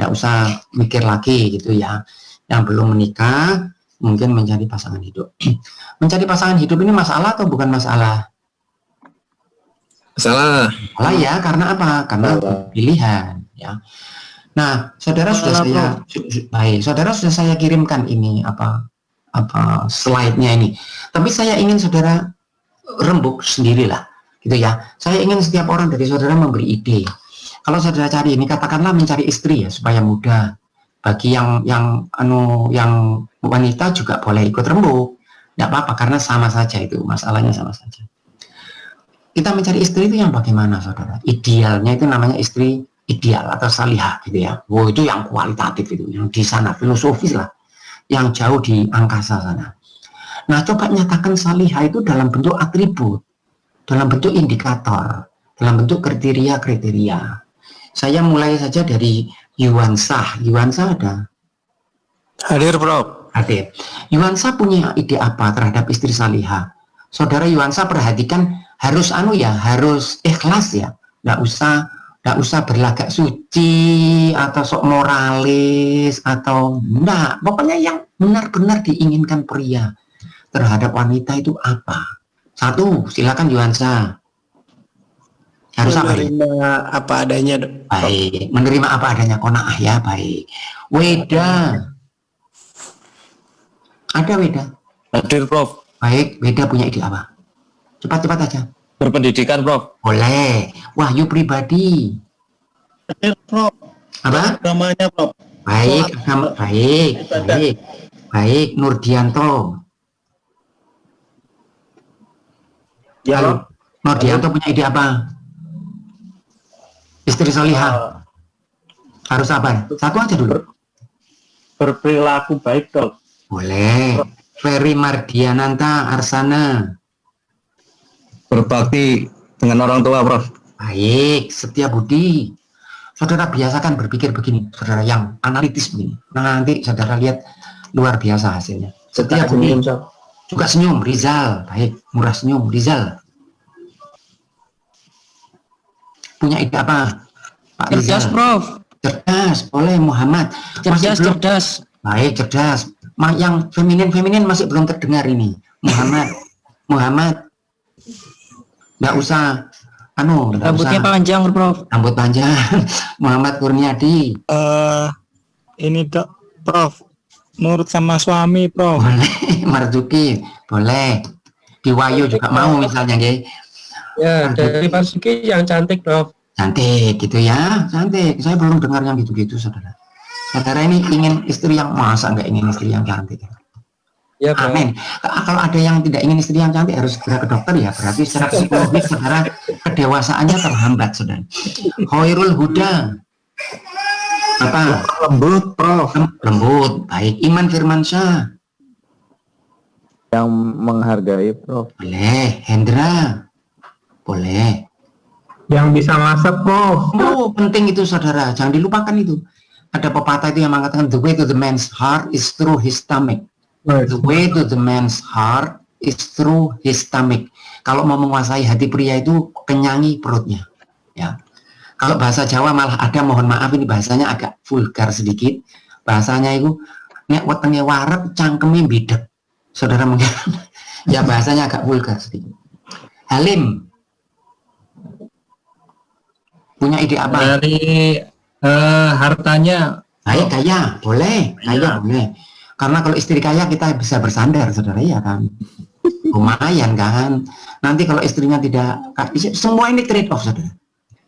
mikir lagi gitu ya. Yang belum menikah mungkin mencari pasangan hidup. Mencari pasangan hidup ini masalah atau bukan masalah? Masalah ya, karena apa? Karena pilihan ya. Nah, saudara sudah saya kirimkan ini apa slide-nya ini. Tapi saya ingin saudara rembuk sendirilah, gitu ya. Saya ingin setiap orang dari saudara memberi ide. Kalau saudara cari ini, katakanlah mencari istri ya supaya mudah. Bagi yang wanita juga boleh ikut rembuk, tidak apa-apa karena sama saja itu masalahnya sama saja. Kita mencari istri itu yang bagaimana saudara? Idealnya itu namanya istri ideal atau salihah gitu ya. Wow, itu yang kualitatif itu, yang di sana filosofis lah. Yang jauh di angkasa sana. Nah, coba nyatakan salihah itu dalam bentuk atribut, dalam bentuk indikator, dalam bentuk kriteria-kriteria. Saya mulai saja dari Yuansah. Yuansah ada? Hadir, Prof. Hadir. Yuansah punya ide apa terhadap istri salihah? Saudara Yuansah perhatikan harus harus ikhlas ya. Nggak usah berlagak suci atau sok moralis atau enggak. Pokoknya yang benar-benar diinginkan pria terhadap wanita itu apa? Satu, silakan Yuansa. Harus menerima apa adanya. Baik, menerima apa adanya, qanaah ya, baik. Weda. Ada Weda? Hadir, Prof. Baik, Weda punya ide apa? Cepat-cepat aja. Berpendidikan, Prof. Boleh. Wahyu pribadi. Hadir, Prof. Apa? Namanya, Prof. Baik, baik. Nurdianto. Ya, Halo. Nurdianto punya ide apa? Istri salihah. Harus apa? Satu aja dulu. Berperilaku baik, Prof. Boleh. Ferry Mardiananta Arsana. Berbakti dengan orang tua, Prof. Baik, setia budi. Saudara biasakan berpikir begini, saudara yang analitis begini. Nah, nanti saudara lihat luar biasa hasilnya. Setia budi. Juga senyum, Rizal. Baik, murah senyum, Rizal. Punya ide apa? Pak Rizal. Cerdas, Prof. Cerdas, boleh Muhammad. Cerdas. Baik, cerdas. Yang feminin masih belum terdengar ini. Muhammad. Nggak usah rambutnya panjang, Prof. Rambut panjang. Muhammad Kurniadi. Ini Dok, Prof. Nurut sama suami, Prof. Boleh. Marzuki, boleh. Diwayu juga mau misalnya, nggih. Ya, dari Marzuki yang cantik, Prof. Cantik gitu ya, cantik. Saya belum dengar yang gitu-gitu, saudara. Saudara ini ingin istri yang, masa nggak ingin istri yang cantik? Ya, amin. Kalau ada yang tidak ingin istri yang cantik harus segera ke dokter ya. Berarti secara psikologis saudara kedewasaannya terhambat, saudara. Khairul Huda. Apa? Lembut, Prof. Lembut, baik. Iman Firmansyah. Yang menghargai, Prof. Boleh. Hendra. Boleh. Yang bisa masak, Prof. Oh, penting itu saudara, jangan dilupakan itu. Ada pepatah itu yang mengatakan the way to the man's heart is through his stomach. The way to the man's heart is through his stomach. Kalau mau menguasai hati pria itu kenyangi perutnya. Ya. Kalau bahasa Jawa malah ada, mohon maaf ini bahasanya agak vulgar sedikit. Bahasanya itu nek wetenge warep cangkeme bidek. Saudara mungkin ya bahasanya agak vulgar sedikit. Halim. Punya ide apa? Dari hartanya. Baik, kaya, boleh. Kaya boleh. Karena kalau istri kaya kita bisa bersandar, saudara, ya kan? Lumayan kan? Nanti kalau istrinya tidak, semua ini trade off, saudara.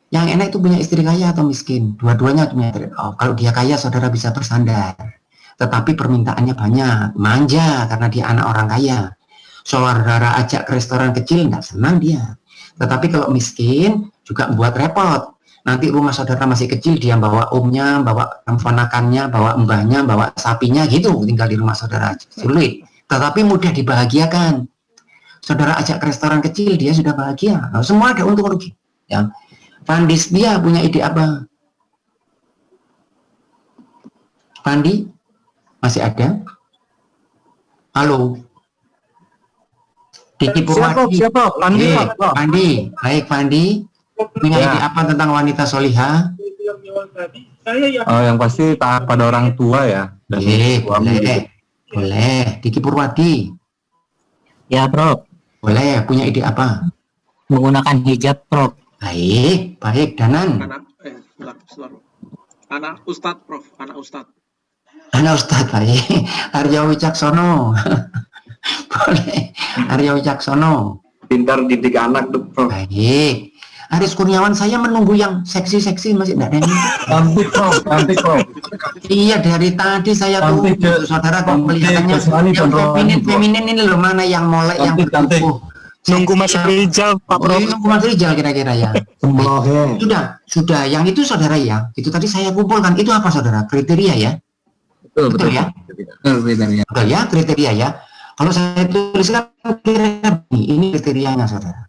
Yang enak itu punya istri kaya atau miskin, dua-duanya punya trade off. Kalau dia kaya, saudara bisa bersandar. Tetapi permintaannya banyak, manja karena dia anak orang kaya. Saudara ajak ke restoran kecil, nggak senang dia. Tetapi kalau miskin, juga buat repot. Nanti rumah saudara masih kecil, dia bawa omnya, bawa ponakannya, bawa mbahnya, bawa sapinya, gitu. Tinggal di rumah saudara, sulit. Tetapi mudah dibahagiakan. Saudara ajak ke restoran kecil, dia sudah bahagia. Nah, semua ada untung rugi. Ya. Pandis dia punya ide apa? Pandi? Masih ada? Halo? Diki Purwadi. Siapa? Pandi, Pak. Pandi. Baik, Pandi. Punya ide apa tentang wanita solihah? Yang pasti taat pada orang tua ya. Boleh. Boleh. Diki Purwadi. Ya, Prof. Boleh. Punya ide apa? Menggunakan hijab, Prof. Baik, baik. Danan. Anak Ustadz, Prof. Anak Ustadz. Anak Ustadz, baik. Arya Wicaksono. Boleh. Arya Wicaksono. Pintar didik anak, Prof. Baik. Aris Kurniawan, saya menunggu yang seksi-seksi masih enggak ada ini. Cantik, Prof. Cantik, Prof. Iya, dari tadi saya tunggu. Saudara kok melihatannya yang feminin ini loh, mana yang molek, yang bertubuh. Nunggu Mas Rizal, Pak Prof. Nunggu Mas Rizal kira-kira ya. Sudah. Yang itu saudara ya. Itu tadi saya kumpulkan. Itu apa saudara? Kriteria ya? Betul ya? Betul ya, kriteria ya. Kalau saya tuliskan ini kriterianya saudara.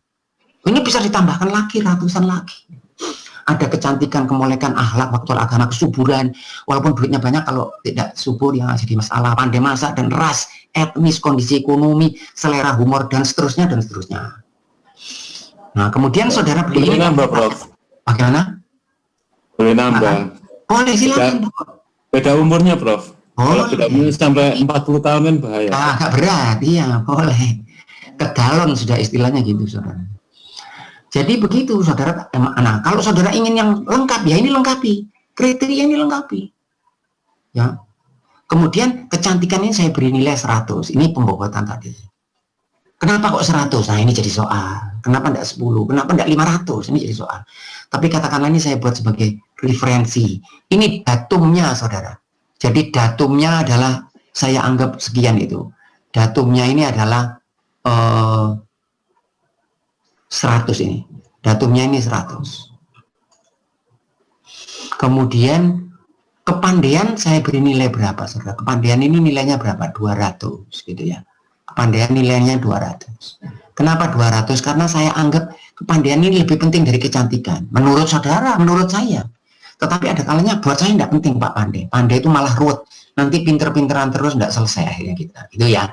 Ini bisa ditambahkan lagi, ratusan lagi. Ada kecantikan, kemolekan, akhlak, faktor agama, kesuburan. Walaupun duitnya banyak, kalau tidak subur yang jadi masalah. Pandai masak dan ras, etnis, kondisi ekonomi, selera humor, dan seterusnya, dan seterusnya. Nah, kemudian saudara beli ini. Nambah, Prof. Bagaimana? Boleh nambah. Boleh, silakan. Beda umurnya, Prof. Kalau beda umur sampai 40 tahun kan bahaya. Agak berat, iya, boleh. Kegalon sudah istilahnya gitu, saudara. Jadi begitu, saudara. Nah, kalau saudara ingin yang lengkap, ya ini lengkapi. Kriteria ini lengkapi. Ya. Kemudian kecantikan ini saya beri nilai 100. Ini pembobotan tadi. Kenapa kok 100? Nah, ini jadi soal. Kenapa enggak 10? Kenapa enggak 500? Ini jadi soal. Tapi katakanlah ini saya buat sebagai referensi. Ini datumnya, saudara. Jadi datumnya adalah saya anggap sekian itu. Datumnya ini adalah 100 ini. Datumnya ini 100. Kemudian kepandaian saya beri nilai berapa, saudara? Kepandaian ini nilainya berapa? 200 gitu ya. Kepandaian nilainya 200. Kenapa 200? Karena saya anggap kepandaian ini lebih penting dari kecantikan. Menurut saudara, menurut saya. Tetapi ada kalanya buat saya tidak penting Pak pandai. Pandai itu malah ruwet. Nanti pinter-pinteran terus tidak selesai akhirnya kita. Gitu ya.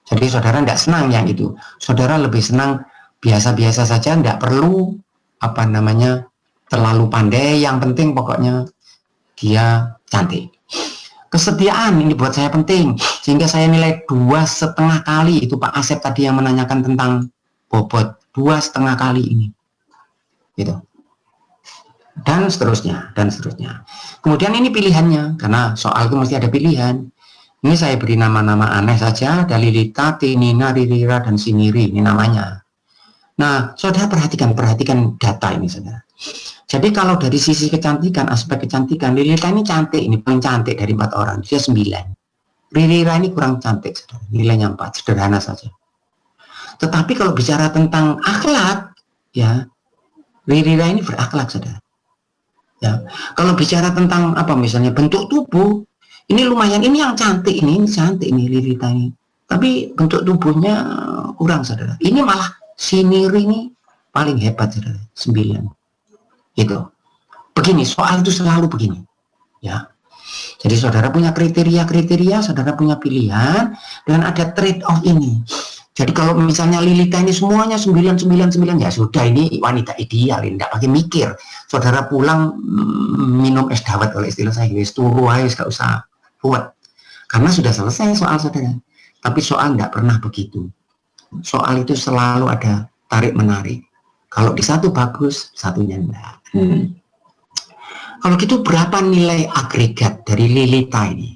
Jadi saudara tidak senang yang itu. Saudara lebih senang biasa-biasa saja, tidak perlu apa namanya terlalu pandai. Yang penting pokoknya dia cantik. Kesetiaan ini buat saya penting, sehingga saya nilai 2,5 kali. Itu Pak Asep tadi yang menanyakan tentang bobot, 2,5 kali ini gitu. Dan seterusnya, dan seterusnya. Kemudian ini pilihannya, karena soal itu mesti ada pilihan. Ini saya beri nama-nama aneh saja, Dalilita, Tinina, Ririra, dan Siniri, ini namanya. Nah, saudara perhatikan data ini, saudara. Jadi kalau dari sisi kecantikan, aspek kecantikan, Lilita ini cantik, ini paling cantik dari 4 orang, dia 9. Ririra ini kurang cantik, saudara. Nilainya 4, sederhana saja. Tetapi kalau bicara tentang akhlak, ya, Ririra ini berakhlak, saudara. Ya, kalau bicara tentang apa misalnya bentuk tubuh, ini lumayan, ini yang cantik ini cantik ini Lilita ini. Tapi bentuk tubuhnya kurang, saudara. Ini malah Siniri ini paling hebat, saudara. 9. Gitu. Begini, soal itu selalu begini. Ya. Jadi saudara punya kriteria-kriteria, saudara punya pilihan, dan ada trade off ini. Jadi kalau misalnya Lilita ini semuanya 999, ya sudah, ini wanita ideal, ini tidak pakai mikir. Saudara pulang minum es dawet, oleh istilah saya, wis turu aja, gak usah buat. Karena sudah selesai soal, saudara. Tapi soal tidak pernah begitu. Soal itu selalu ada tarik-menarik. Kalau di satu bagus, satunya enggak. Kalau gitu berapa nilai agregat dari Lilita ini?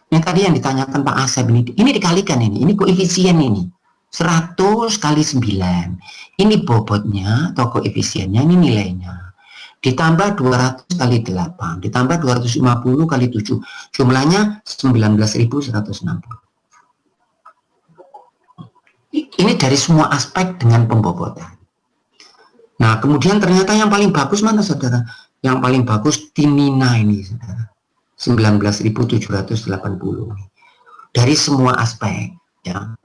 Yang tadi yang ditanyakan Pak Asep ini dikalikan ini koefisien ini 100 kali 9, ini bobotnya atau koefisiennya, ini nilainya, ditambah 200 kali 8, ditambah 250 kali 7, jumlahnya 19.160. Ini dari semua aspek dengan pembobotan. Nah kemudian ternyata yang paling bagus mana, saudara? Yang paling bagus Tinina ini, saudara, 19.780 dari semua aspek. Ya,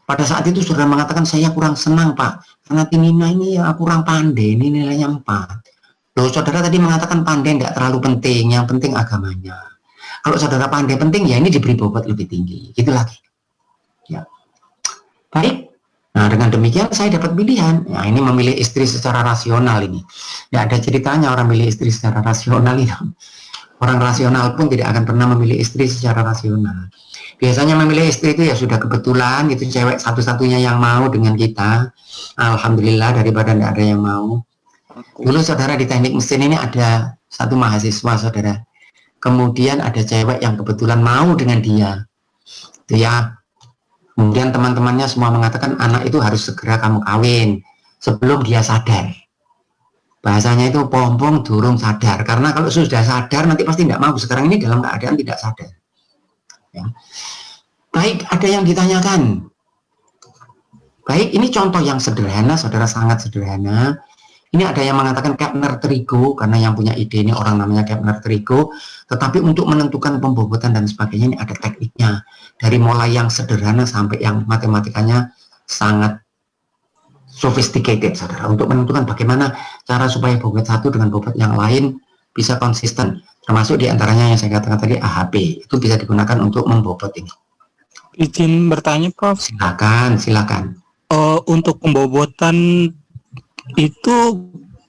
pada saat itu saudara mengatakan saya kurang senang Pak, karena Tinina ini ya kurang pandai, ini nilainya 4. Loh, saudara tadi mengatakan pandai tidak terlalu penting, yang penting agamanya. Kalau saudara pandai penting, ya ini diberi bobot lebih tinggi, gitu lagi. Ya, baik. Nah dengan demikian saya dapat pilihan. Nah ini memilih istri secara rasional ini. Tidak ada ceritanya orang milih istri secara rasional itu. Orang rasional pun tidak akan pernah memilih istri secara rasional. Biasanya memilih istri itu ya sudah kebetulan, itu cewek satu-satunya yang mau dengan kita. Alhamdulillah, daripada tidak ada yang mau. Dulu saudara di teknik mesin ini ada satu mahasiswa, saudara. Kemudian ada cewek yang kebetulan mau dengan dia. Itu ya. Kemudian teman-temannya semua mengatakan anak itu harus segera kamu kawin sebelum dia sadar. Bahasanya itu pompong durung sadar, karena kalau sudah sadar nanti pasti tidak mau. Sekarang ini dalam keadaan tidak sadar. Ya. Baik, ada yang ditanyakan. Baik, ini contoh yang sederhana, saudara, sangat sederhana. Ini ada yang mengatakan Kepner-Trigo, karena yang punya ide ini orang namanya Kepner-Trigo. Tetapi untuk menentukan pembobotan dan sebagainya ini ada tekniknya. Dari mulai yang sederhana sampai yang matematikanya sangat sophisticated, saudara. Untuk menentukan bagaimana cara supaya bobot satu dengan bobot yang lain bisa konsisten. Termasuk diantaranya yang saya katakan tadi AHP. Itu bisa digunakan untuk membobot ini. Izin bertanya, Prof. Silakan. Untuk pembobotan itu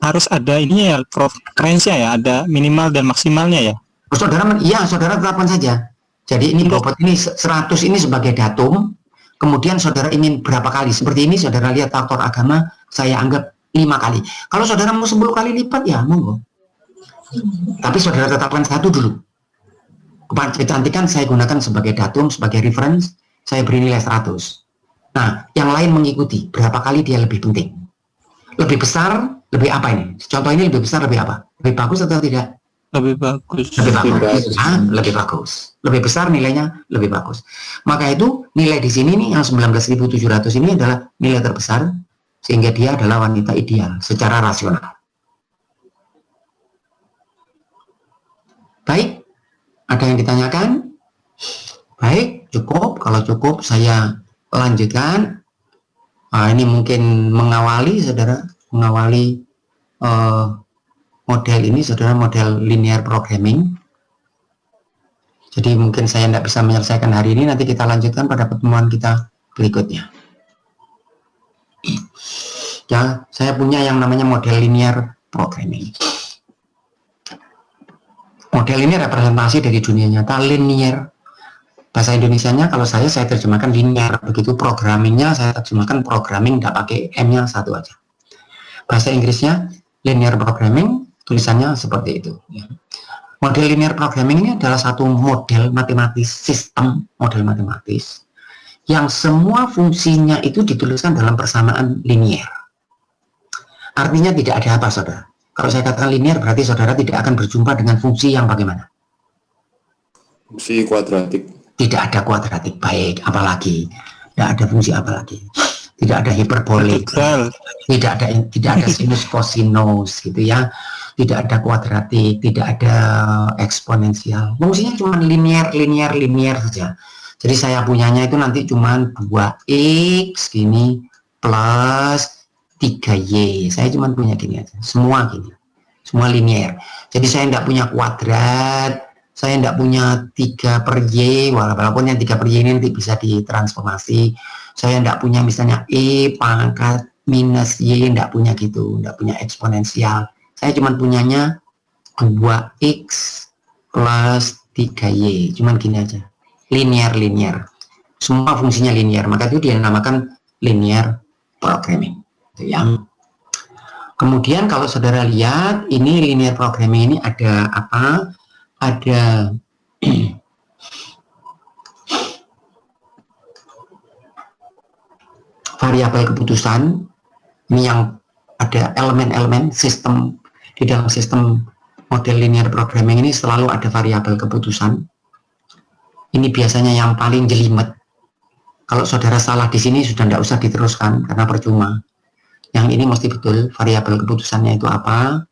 harus ada ininya ya, Prof, range-nya ya, ada minimal dan maksimalnya ya. Saudara, iya, saudara tetapkan saja. Jadi ini bobot ini 100 ini sebagai datum, kemudian saudara ingin berapa kali, seperti ini saudara lihat faktor agama, saya anggap 5 kali. Kalau saudara mau 10 kali lipat ya monggo. Tapi saudara tetapkan satu dulu. Kecantikan saya gunakan sebagai datum, sebagai reference, saya beri nilai 100. Nah, yang lain mengikuti, berapa kali dia lebih penting. Lebih besar, lebih apa ini? Contoh ini lebih besar, lebih apa? Lebih bagus atau tidak? Lebih bagus. Lebih bagus. Lebih bagus. Lebih besar nilainya, lebih bagus. Maka itu nilai di sini nih yang 19.700 ini adalah nilai terbesar, sehingga dia adalah wanita ideal secara rasional. Baik, ada yang ditanyakan? Baik, cukup. Kalau cukup saya lanjutkan. Nah, ini mungkin mengawali, saudara, mengawali model ini, saudara, model linear programming. Jadi mungkin saya tidak bisa menyelesaikan hari ini, nanti kita lanjutkan pada pertemuan kita berikutnya. Ya, saya punya yang namanya model linear programming. Model ini representasi dari dunia nyata, linear. Bahasa Indonesianya kalau saya terjemahkan linear, begitu programmingnya saya terjemahkan programming, tidak pakai M-nya satu aja. Bahasa Inggrisnya linear programming, tulisannya seperti itu. Model linear programming ini adalah satu model matematis, sistem model matematis, yang semua fungsinya itu dituliskan dalam persamaan linear. Artinya tidak ada apa, saudara. Kalau saya katakan linear, berarti saudara tidak akan berjumpa dengan fungsi yang bagaimana? Fungsi kuadratik. Tidak ada kuadratik, baik, apalagi tidak ada fungsi apalagi, tidak ada hiperbolik, tidak ada sinus kosinus gitu ya. tidak ada kuadratik, tidak ada eksponensial. Fungsinya cuma linear saja. Jadi saya punyanya itu nanti cuma 2x gini plus 3y. Saya cuma punya gini aja. Semua gini. Semua linear. Jadi saya tidak punya kuadrat, saya tidak punya 3 per y, walaupun yang 3 per y ini nanti bisa ditransformasi. Saya tidak punya misalnya e pangkat minus y, tidak punya gitu, tidak punya eksponensial. Saya cuma punyanya 2x plus 3y, cuman gini aja. Linear. Semua fungsinya linear, maka itu dinamakan linear programming. Itu yang. Kemudian kalau saudara lihat, ini linear programming ini ada apa? Ada variabel keputusan. Ini yang ada elemen-elemen sistem. Di dalam sistem model linear programming ini selalu ada variabel keputusan. Ini biasanya yang paling jelimet. Kalau saudara salah di sini sudah tidak usah diteruskan karena percuma. Yang ini mesti betul variabel keputusannya itu apa.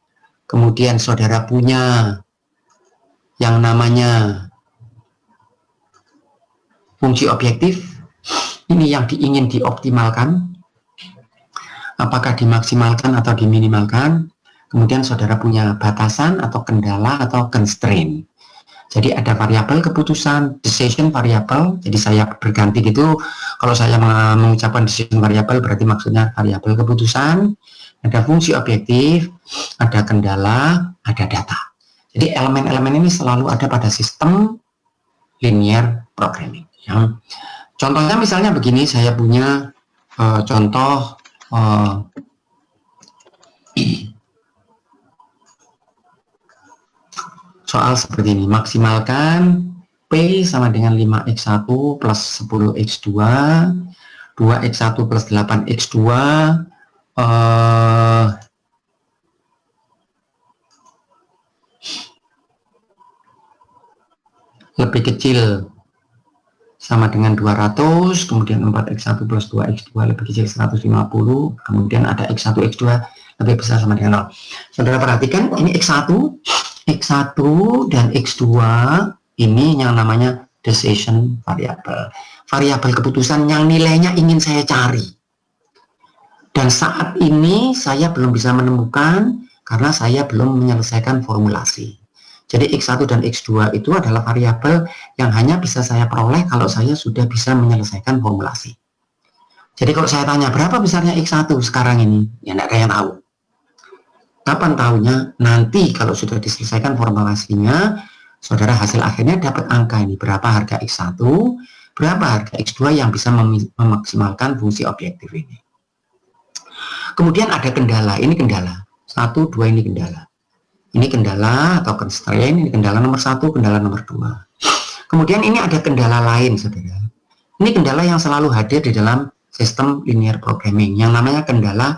Kemudian saudara punya yang namanya fungsi objektif. Ini yang ingin dioptimalkan. Apakah dimaksimalkan atau diminimalkan. Kemudian saudara punya batasan atau kendala atau constraint. Jadi ada variabel keputusan, decision variable. Jadi saya berganti gitu. Kalau saya mengucapkan decision variable berarti maksudnya variabel keputusan. Ada fungsi objektif, ada kendala, ada data. Jadi elemen-elemen ini selalu ada pada sistem linear programming. Ya. Contohnya misalnya begini, saya punya contoh soal seperti ini. Maksimalkan P sama dengan 5x1 plus 10x2, 2x1 plus 8x2, lebih kecil sama dengan 200, kemudian 4x1 plus 2x2 lebih kecil 150, kemudian ada x1, x2 lebih besar sama dengan 0. Saudara perhatikan, ini x1 dan x2 ini yang namanya decision variable. Variabel keputusan yang nilainya ingin saya cari. Dan saat ini saya belum bisa menemukan karena saya belum menyelesaikan formulasi. Jadi x1 dan x2 itu adalah variabel yang hanya bisa saya peroleh kalau saya sudah bisa menyelesaikan formulasi. Jadi kalau saya tanya berapa besarnya x1 sekarang ini, ya tidak ada yang tahu. Kapan tahunya? Nanti kalau sudah diselesaikan formulasinya, saudara hasil akhirnya dapat angka ini. Berapa harga x1, berapa harga x2 yang bisa memaksimalkan fungsi objektif ini. Kemudian ada kendala, ini kendala. 1, 2 ini kendala. Ini kendala atau constraint, ini kendala nomor 1, kendala nomor 2. Kemudian ini ada kendala lain, saudara. Ini kendala yang selalu hadir di dalam sistem linear programming, yang namanya kendala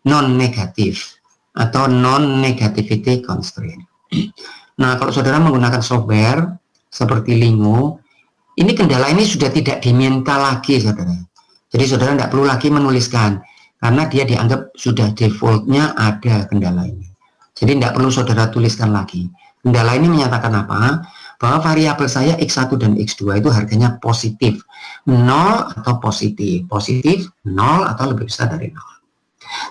non-negatif atau non-negativity constraint. Nah, kalau saudara menggunakan software seperti Lingo, ini kendala ini sudah tidak diminta lagi, saudara. Jadi saudara tidak perlu lagi menuliskan, karena dia dianggap sudah defaultnya ada kendala ini. Jadi tidak perlu saudara tuliskan lagi. Kendala ini menyatakan apa? Bahwa variabel saya x1 dan x2 itu harganya positif. 0 atau positif. Positif 0 atau lebih besar dari 0.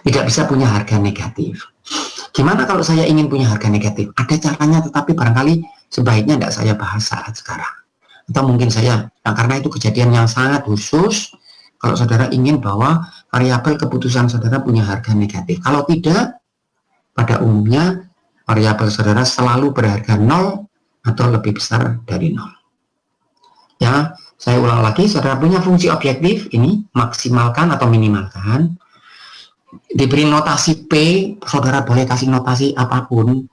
Tidak bisa punya harga negatif. Gimana kalau saya ingin punya harga negatif? Ada caranya, tetapi barangkali sebaiknya tidak saya bahas saat sekarang. Atau mungkin saya, karena itu kejadian yang sangat khusus, kalau saudara ingin bahwa variabel keputusan saudara punya harga negatif. Kalau tidak, pada umumnya variabel saudara selalu berharga 0 atau lebih besar dari 0. Ya, saya ulang lagi, saudara punya fungsi objektif ini maksimalkan atau minimalkan. Diberi notasi P, saudara boleh kasih notasi apapun.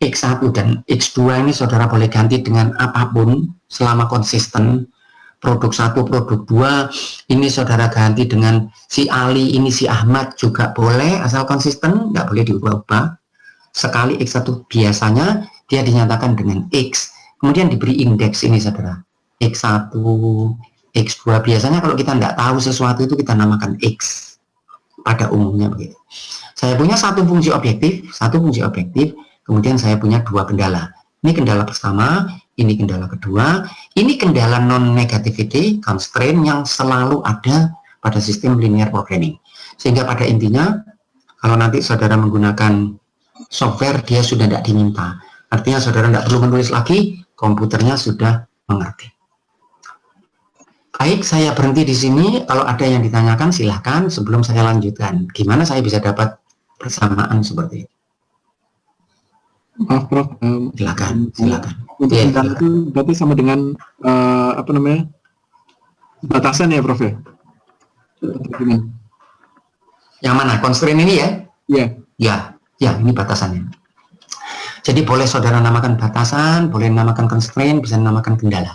X1 dan X2 ini saudara boleh ganti dengan apapun selama konsisten. Produk 1, produk 2 ini saudara ganti dengan si Ali, ini si Ahmad juga boleh, asal konsisten, nggak boleh diubah-ubah. Sekali X1 biasanya dia dinyatakan dengan X, kemudian diberi indeks ini saudara, X1, X2. Biasanya kalau kita nggak tahu sesuatu itu kita namakan X, pada umumnya begitu. Saya punya satu fungsi objektif kemudian saya punya dua kendala. Ini kendala pertama, ini kendala kedua, ini kendala non-negativity constraint yang selalu ada pada sistem linear programming. Sehingga pada intinya, kalau nanti saudara menggunakan software, dia sudah tidak diminta. Artinya saudara tidak perlu menulis lagi, komputernya sudah mengerti. Baik, saya berhenti di sini. Kalau ada yang ditanyakan, silahkan sebelum saya lanjutkan. Gimana saya bisa dapat persamaan seperti itu? Maaf, Prof. Silakan. Untuk kendala itu berarti sama dengan apa namanya, batasan ya, Prof ya? Yang mana? Constraint ini ya? Iya. Ya, ini batasannya. Jadi boleh saudara namakan batasan, boleh namakan constraint, bisa namakan kendala.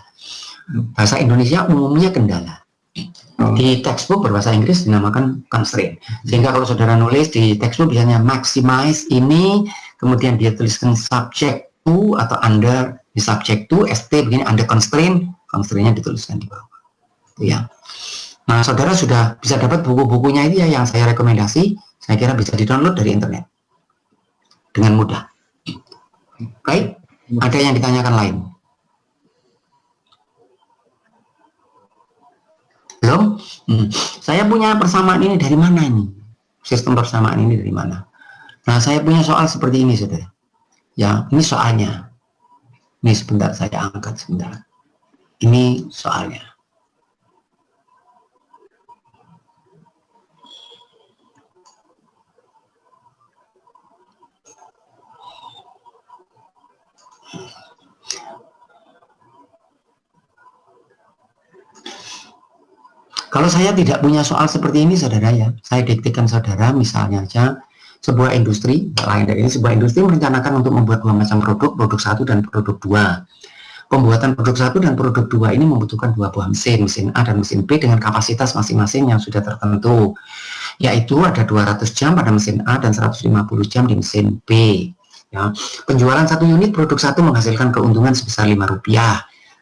Bahasa Indonesia umumnya kendala. Di textbook berbahasa Inggris dinamakan constraint. Sehingga kalau saudara nulis di textbook biasanya maximize ini, kemudian dia tuliskan subject to atau under di subject to, ST begini under constraint, constraint-nya dituliskan di bawah. Itu ya. Nah, saudara sudah bisa dapat buku-bukunya itu ya yang saya rekomendasi, saya kira bisa di-download dari internet dengan mudah. Baik, ada yang ditanyakan lain? Belum? Saya punya persamaan ini dari mana ini? Sistem persamaan ini dari mana? Nah, saya punya soal seperti ini, saudara. Ya, ini soalnya. Ini sebentar, saya angkat sebentar. Ini soalnya. Kalau saya tidak punya soal seperti ini, saudara ya, saya diktikan saudara, misalnya aja sebuah industri, lain dari ini, sebuah industri merencanakan untuk membuat dua macam produk 1 dan produk 2. Pembuatan produk 1 dan produk 2 ini membutuhkan dua buah mesin A dan mesin B dengan kapasitas masing-masing yang sudah tertentu, yaitu ada 200 jam pada mesin A dan 150 jam di mesin B. Ya. Penjualan 1 unit produk 1 menghasilkan keuntungan sebesar Rp5.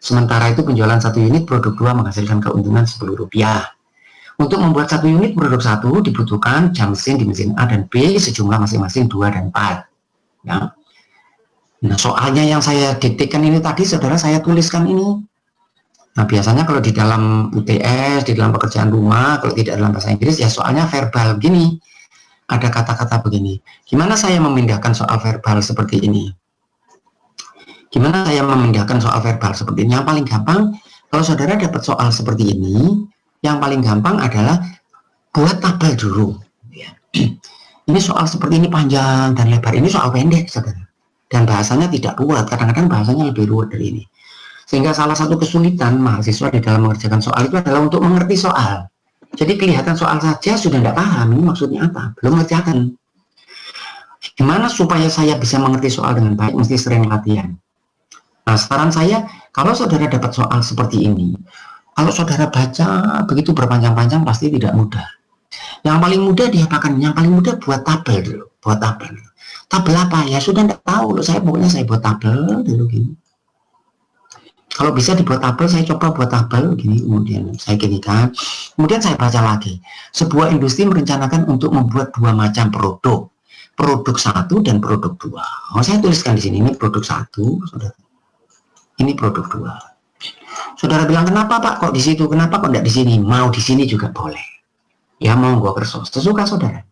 Sementara itu penjualan 1 unit produk 2 menghasilkan keuntungan Rp10. Untuk membuat 1 unit produk 1 dibutuhkan jam mesin di mesin A dan B sejumlah masing-masing 2 dan 4. Ya. Nah, soalnya yang saya diktikan ini tadi, saudara, saya tuliskan ini. Nah, biasanya kalau di dalam UTS, di dalam pekerjaan rumah, kalau tidak dalam bahasa Inggris, ya soalnya verbal gini. Ada kata-kata begini. Gimana saya memindahkan soal verbal seperti ini? Gimana saya memindahkan soal verbal seperti ini? Yang paling gampang, kalau saudara dapat soal seperti ini, yang paling gampang adalah buat tabel dulu. Ya. Ini soal seperti ini panjang dan lebar. Ini soal pendek, saudara. Dan bahasanya tidak ruwet. Kadang-kadang bahasanya lebih ruwet dari ini. Sehingga salah satu kesulitan mahasiswa di dalam mengerjakan soal itu adalah untuk mengerti soal. Jadi kelihatan soal saja sudah tidak paham ini maksudnya apa, belum mengerjakan. Gimana supaya saya bisa mengerti soal dengan baik? Mesti sering latihan. Nah, saran saya, kalau saudara dapat soal seperti ini, kalau saudara baca begitu berpanjang-panjang pasti tidak mudah. Yang paling mudah diapakan? Yang paling mudah buat tabel dulu, buat tabel. Tabel apa? Ya sudah tidak tahu, saya pokoknya saya buat tabel dulu gini. Kalau bisa dibuat tabel, saya coba buat tabel gini, kemudian saya ginikan, kemudian saya baca lagi. Sebuah industri merencanakan untuk membuat dua macam produk 1 dan produk 2. Oh, saya tuliskan di sini, ini produk 1, saudara. Ini produk 2. Saudara bilang, kenapa Pak kok di situ? Kenapa kok tidak di sini? Mau di sini juga boleh. Ya mau gua kersos, sesuka saudara.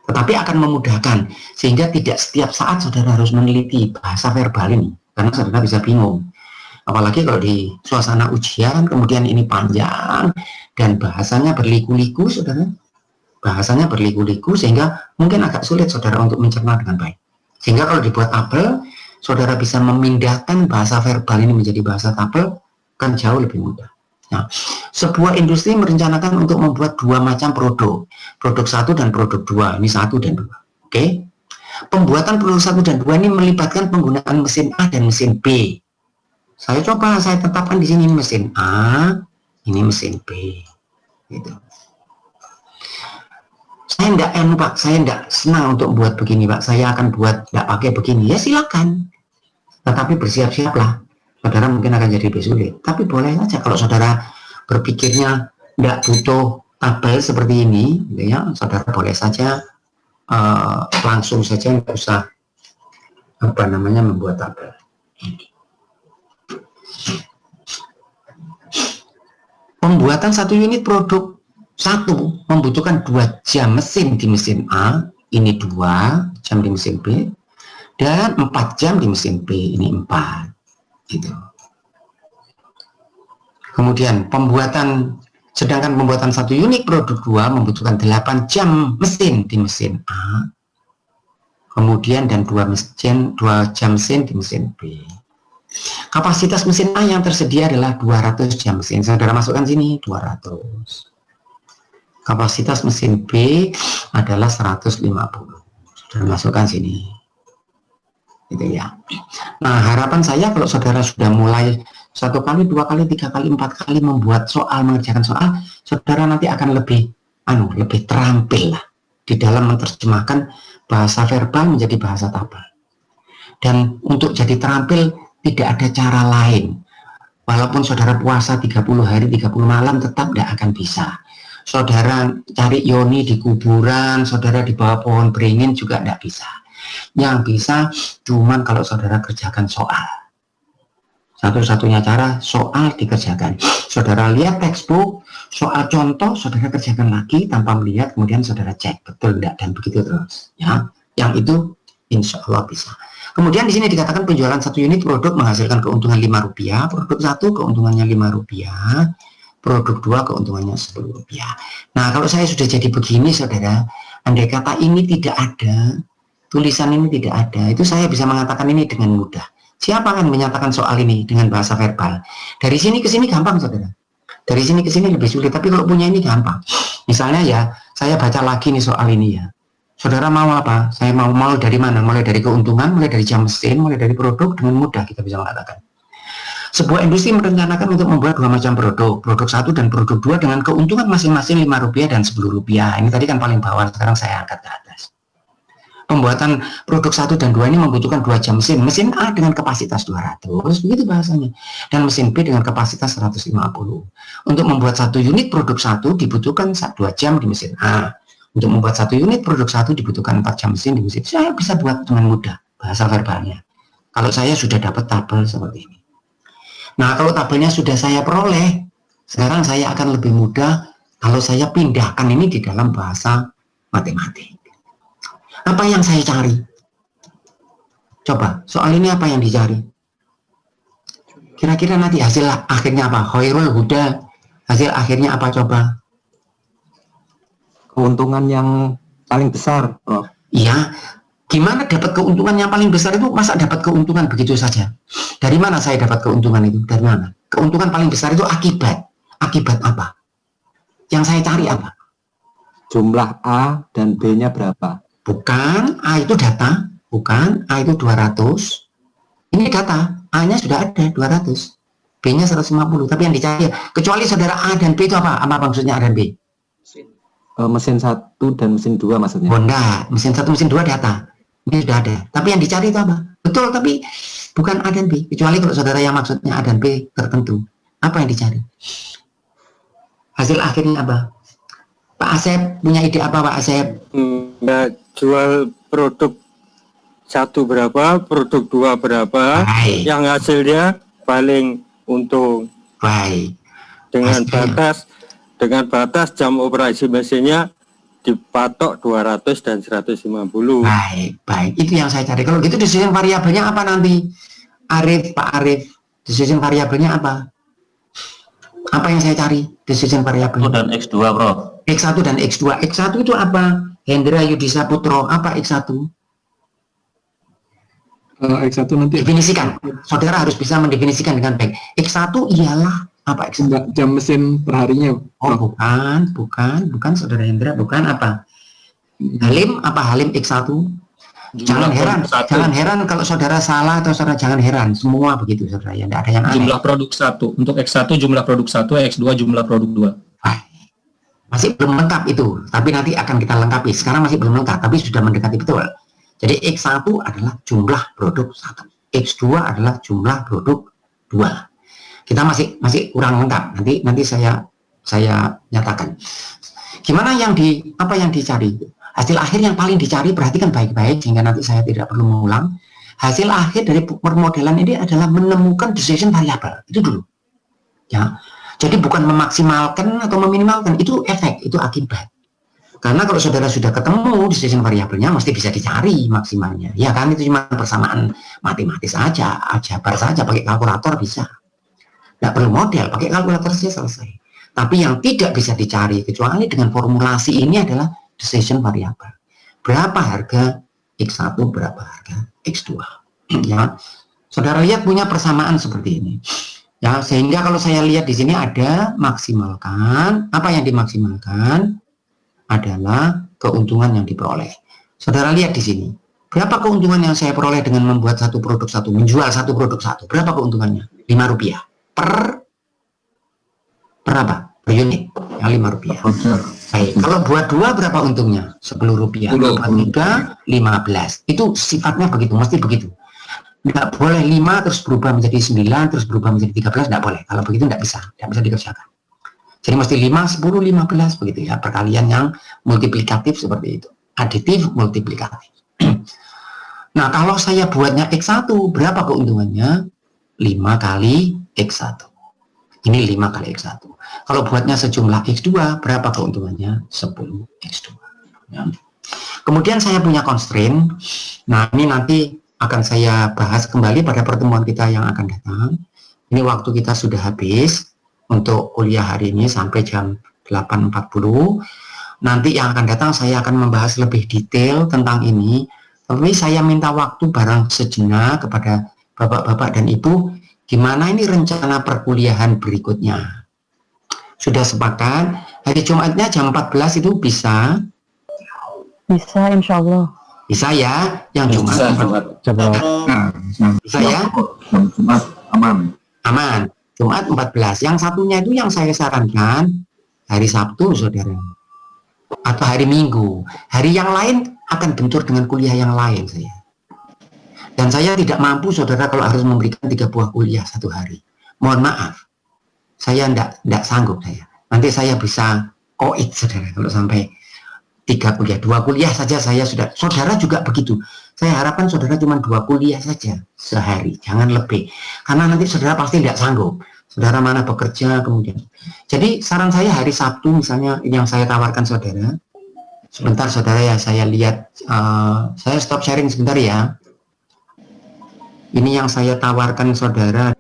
Tetapi akan memudahkan sehingga tidak setiap saat saudara harus meneliti bahasa verbal ini, karena saudara bisa bingung. Apalagi kalau di suasana ujian, kemudian ini panjang dan bahasanya berliku-liku, saudara. Bahasanya berliku-liku sehingga mungkin agak sulit saudara untuk mencerna dengan baik. Sehingga kalau dibuat tabel, saudara bisa memindahkan bahasa verbal ini menjadi bahasa tabel, kan jauh lebih mudah. Nah, sebuah industri merencanakan untuk membuat dua macam produk 1 dan produk 2, ini 1 dan 2. Oke. Pembuatan produk 1 dan 2 ini melibatkan penggunaan mesin A dan mesin B. Saya coba, saya tetapkan di sini mesin A, ini mesin B. Gitu. Saya enggak Pak, saya enggak senang untuk buat begini Pak, saya akan buat enggak pakai begini, ya silakan. Tetapi bersiap-siaplah, saudara mungkin akan jadi lebih sulit. Tapi boleh saja kalau saudara berpikirnya enggak butuh tabel seperti ini, gitu ya, saudara boleh saja langsung saja, enggak usah membuat tabel. Pembuatan 1 unit produk 1 membutuhkan 2 jam mesin di mesin A, ini 2 jam di mesin B, dan 4 jam di mesin B, ini 4 gitu. Kemudian sedangkan pembuatan 1 unit produk 2 membutuhkan 8 jam mesin di mesin A, kemudian dan 2 jam mesin di mesin B. Kapasitas mesin A yang tersedia adalah 200 jam mesin. Saudara masukkan sini 200. Kapasitas mesin B adalah 150. Saudara masukkan sini. Gitu ya. Nah, harapan saya kalau saudara sudah mulai 1 kali, 2 kali, 3 kali, 4 kali membuat soal, mengerjakan soal, saudara nanti akan lebih terampil lah di dalam menerjemahkan bahasa verbal menjadi bahasa tabel. Dan untuk jadi terampil tidak ada cara lain. Walaupun saudara puasa 30 hari, 30 malam tetap tidak akan bisa. Saudara cari yoni di kuburan, saudara di bawah pohon beringin juga tidak bisa. Yang bisa cuman kalau saudara kerjakan soal. Satu-satunya cara soal dikerjakan. Saudara lihat textbook, soal contoh saudara kerjakan lagi tanpa melihat, kemudian saudara cek betul tidak, dan begitu terus. Ya, yang itu insya Allah bisa. Kemudian di sini dikatakan penjualan 1 unit produk menghasilkan keuntungan Rp5, produk 1 keuntungannya Rp5, produk 2 keuntungannya Rp10. Nah, kalau saya sudah jadi begini, saudara, andai kata ini tidak ada, tulisan ini tidak ada, itu saya bisa mengatakan ini dengan mudah. Siapa akan menyatakan soal ini dengan bahasa verbal? Dari sini ke sini gampang, saudara. Dari sini ke sini lebih sulit, tapi kalau punya ini gampang. Misalnya ya, saya baca lagi nih soal ini ya. Saudara mau apa? Saya mau dari mana? Mulai dari keuntungan, mulai dari jam mesin, mulai dari produk, dengan mudah kita bisa mengatakan. Sebuah industri merencanakan untuk membuat 2 macam produk, produk 1 dan produk 2 dengan keuntungan masing-masing Rp5 dan Rp10. Ini tadi kan paling bawah, sekarang saya angkat ke atas. Pembuatan produk 1 dan 2 ini membutuhkan 2 jam mesin. Mesin A dengan kapasitas 200, begitu bahasanya. Dan mesin B dengan kapasitas 150. Untuk membuat 1 unit produk 1 dibutuhkan 2 jam di mesin A. Untuk membuat 1 unit produk 1 dibutuhkan 4 jam mesin di mesin. Saya bisa buat dengan mudah bahasa verbalnya. Kalau saya sudah dapat tabel seperti ini. Nah, kalau tabelnya sudah saya peroleh, sekarang saya akan lebih mudah kalau saya pindahkan ini di dalam bahasa matematik. Apa yang saya cari? Coba, soal ini apa yang dicari? Kira-kira nanti hasil akhirnya apa? Khairul huda. Hasil akhirnya apa coba? Keuntungan yang paling besar, Prof. Iya. Gimana dapat keuntungan yang paling besar itu? Masa dapat keuntungan begitu saja? Dari mana saya dapat keuntungan itu? Dari mana? Keuntungan paling besar itu akibat. Akibat apa? Yang saya cari apa? Jumlah A dan B-nya berapa? Bukan, A itu data. Bukan, A itu 200. Ini data. A-nya sudah ada, 200. B-nya 150. Tapi yang dicari, kecuali saudara A dan B itu apa? Apa maksudnya A dan B? Mesin 1 dan mesin 2 maksudnya. Oh enggak, mesin 1, mesin 2 data. Ini sudah ada. Tapi yang dicari itu apa? Betul, tapi bukan A dan B. Kecuali kalau saudara yang maksudnya A dan B tertentu. Apa yang dicari? Hasil akhirnya apa? Pak Asep punya ide apa, Pak Asep? Jual produk 1 berapa, produk 2 berapa, baik. Yang hasilnya paling untung. Baik. Dengan batas jam operasi mesinnya dipatok 200 dan 150. Baik. Itu yang saya cari. Kalau gitu decision variabelnya apa nanti? Pak Arif, decision variabelnya apa? Apa yang saya cari? Decision variabelnya. X1 dan X2, Prof. X1 dan X2. X1 itu apa? Hendra Yudhisa Putro. Apa X1? X1 nanti definisikan. Saudara harus bisa mendefinisikan dengan baik. X1 ialah apa? X1? Jam mesin perharinya. Oh, bukan saudara Hendra, bukan apa? Halim, apa Halim X1? Jangan heran kalau saudara salah atau saudara jangan heran, semua begitu saudara, ya tidak ada yang aneh. Jumlah produk 1, untuk X1 jumlah produk 1, X2 jumlah produk 2. Masih belum lengkap itu, tapi nanti akan kita lengkapi. Sekarang masih belum lengkap, tapi sudah mendekati betul. Jadi X1 adalah jumlah produk 1, X2 adalah jumlah produk 2. Kita masih kurang lengkap. Nanti saya nyatakan. Gimana apa yang dicari? Hasil akhir yang paling dicari, perhatikan baik-baik sehingga nanti saya tidak perlu mengulang. Hasil akhir dari permodelan ini adalah menemukan decision variable, itu dulu. Ya, jadi bukan memaksimalkan atau meminimalkan, itu efek, itu akibat. Karena kalau saudara sudah ketemu decision variabelnya, mesti bisa dicari maksimalnya. Ya kan, itu cuma persamaan matematis saja, aljabar saja, pakai kalkulator bisa. Nggak perlu model, pakai kalkulator saja selesai. Tapi yang tidak bisa dicari kecuali dengan formulasi ini adalah decision variable. Berapa harga X1, berapa harga X2. Ya, saudara lihat punya persamaan seperti ini. Ya, sehingga kalau saya lihat di sini ada maksimalkan, apa yang dimaksimalkan adalah keuntungan yang diperoleh. Saudara lihat di sini, berapa keuntungan yang saya peroleh dengan membuat satu produk satu, menjual satu produk satu, berapa keuntungannya? Rp5 per apa? Per unit, ya Rp5. Baik, kalau buat 2 berapa untungnya? Rp10. Kalau buat 3, 15. Itu sifatnya begitu, mesti begitu. Nggak boleh 5 terus berubah menjadi 9, terus berubah menjadi 13, nggak boleh. Kalau begitu nggak bisa dikerjakan. Jadi mesti 5, 10, 15 begitu ya, perkalian yang multiplikatif seperti itu. Aditif, multiplikatif. Nah, kalau saya buatnya X1, berapa keuntungannya? 5 kali X1. Ini 5 kali X1. Kalau buatnya sejumlah X2, berapa keuntungannya? 10 X2. Ya. Kemudian saya punya constraint. Nah, ini nanti akan saya bahas kembali pada pertemuan kita yang akan datang. Ini waktu kita sudah habis untuk kuliah hari ini sampai jam 8.40. Nanti yang akan datang saya akan membahas lebih detail tentang ini. Tapi saya minta waktu barang sejenak kepada Bapak-bapak dan Ibu, gimana ini rencana perkuliahan berikutnya. Sudah sepakat? Hari Jumatnya jam 14 itu bisa? Bisa, insya Allah. Bisa ya? Yang Jumat? Bisa ya? Jumat aman. Aman. Jumat 14. Yang satunya itu yang saya sarankan hari Sabtu, saudara. Atau hari Minggu. Hari yang lain akan bentur dengan kuliah yang lain saya. Dan saya tidak mampu, saudara, kalau harus memberikan 3 buah kuliah satu hari. Mohon maaf. Saya tidak sanggup saya. Nanti saya bisa koit, saudara, kalau sampai 3 kuliah. 2 kuliah saja saya sudah. Saudara juga begitu. Saya harapkan saudara cuma 2 kuliah saja sehari. Jangan lebih. Karena nanti saudara pasti tidak sanggup. Saudara mana bekerja kemudian. Jadi saran saya hari Sabtu misalnya yang saya tawarkan saudara. Sebentar saudara ya, saya lihat. Saya stop sharing sebentar ya. Ini yang saya tawarkan saudara.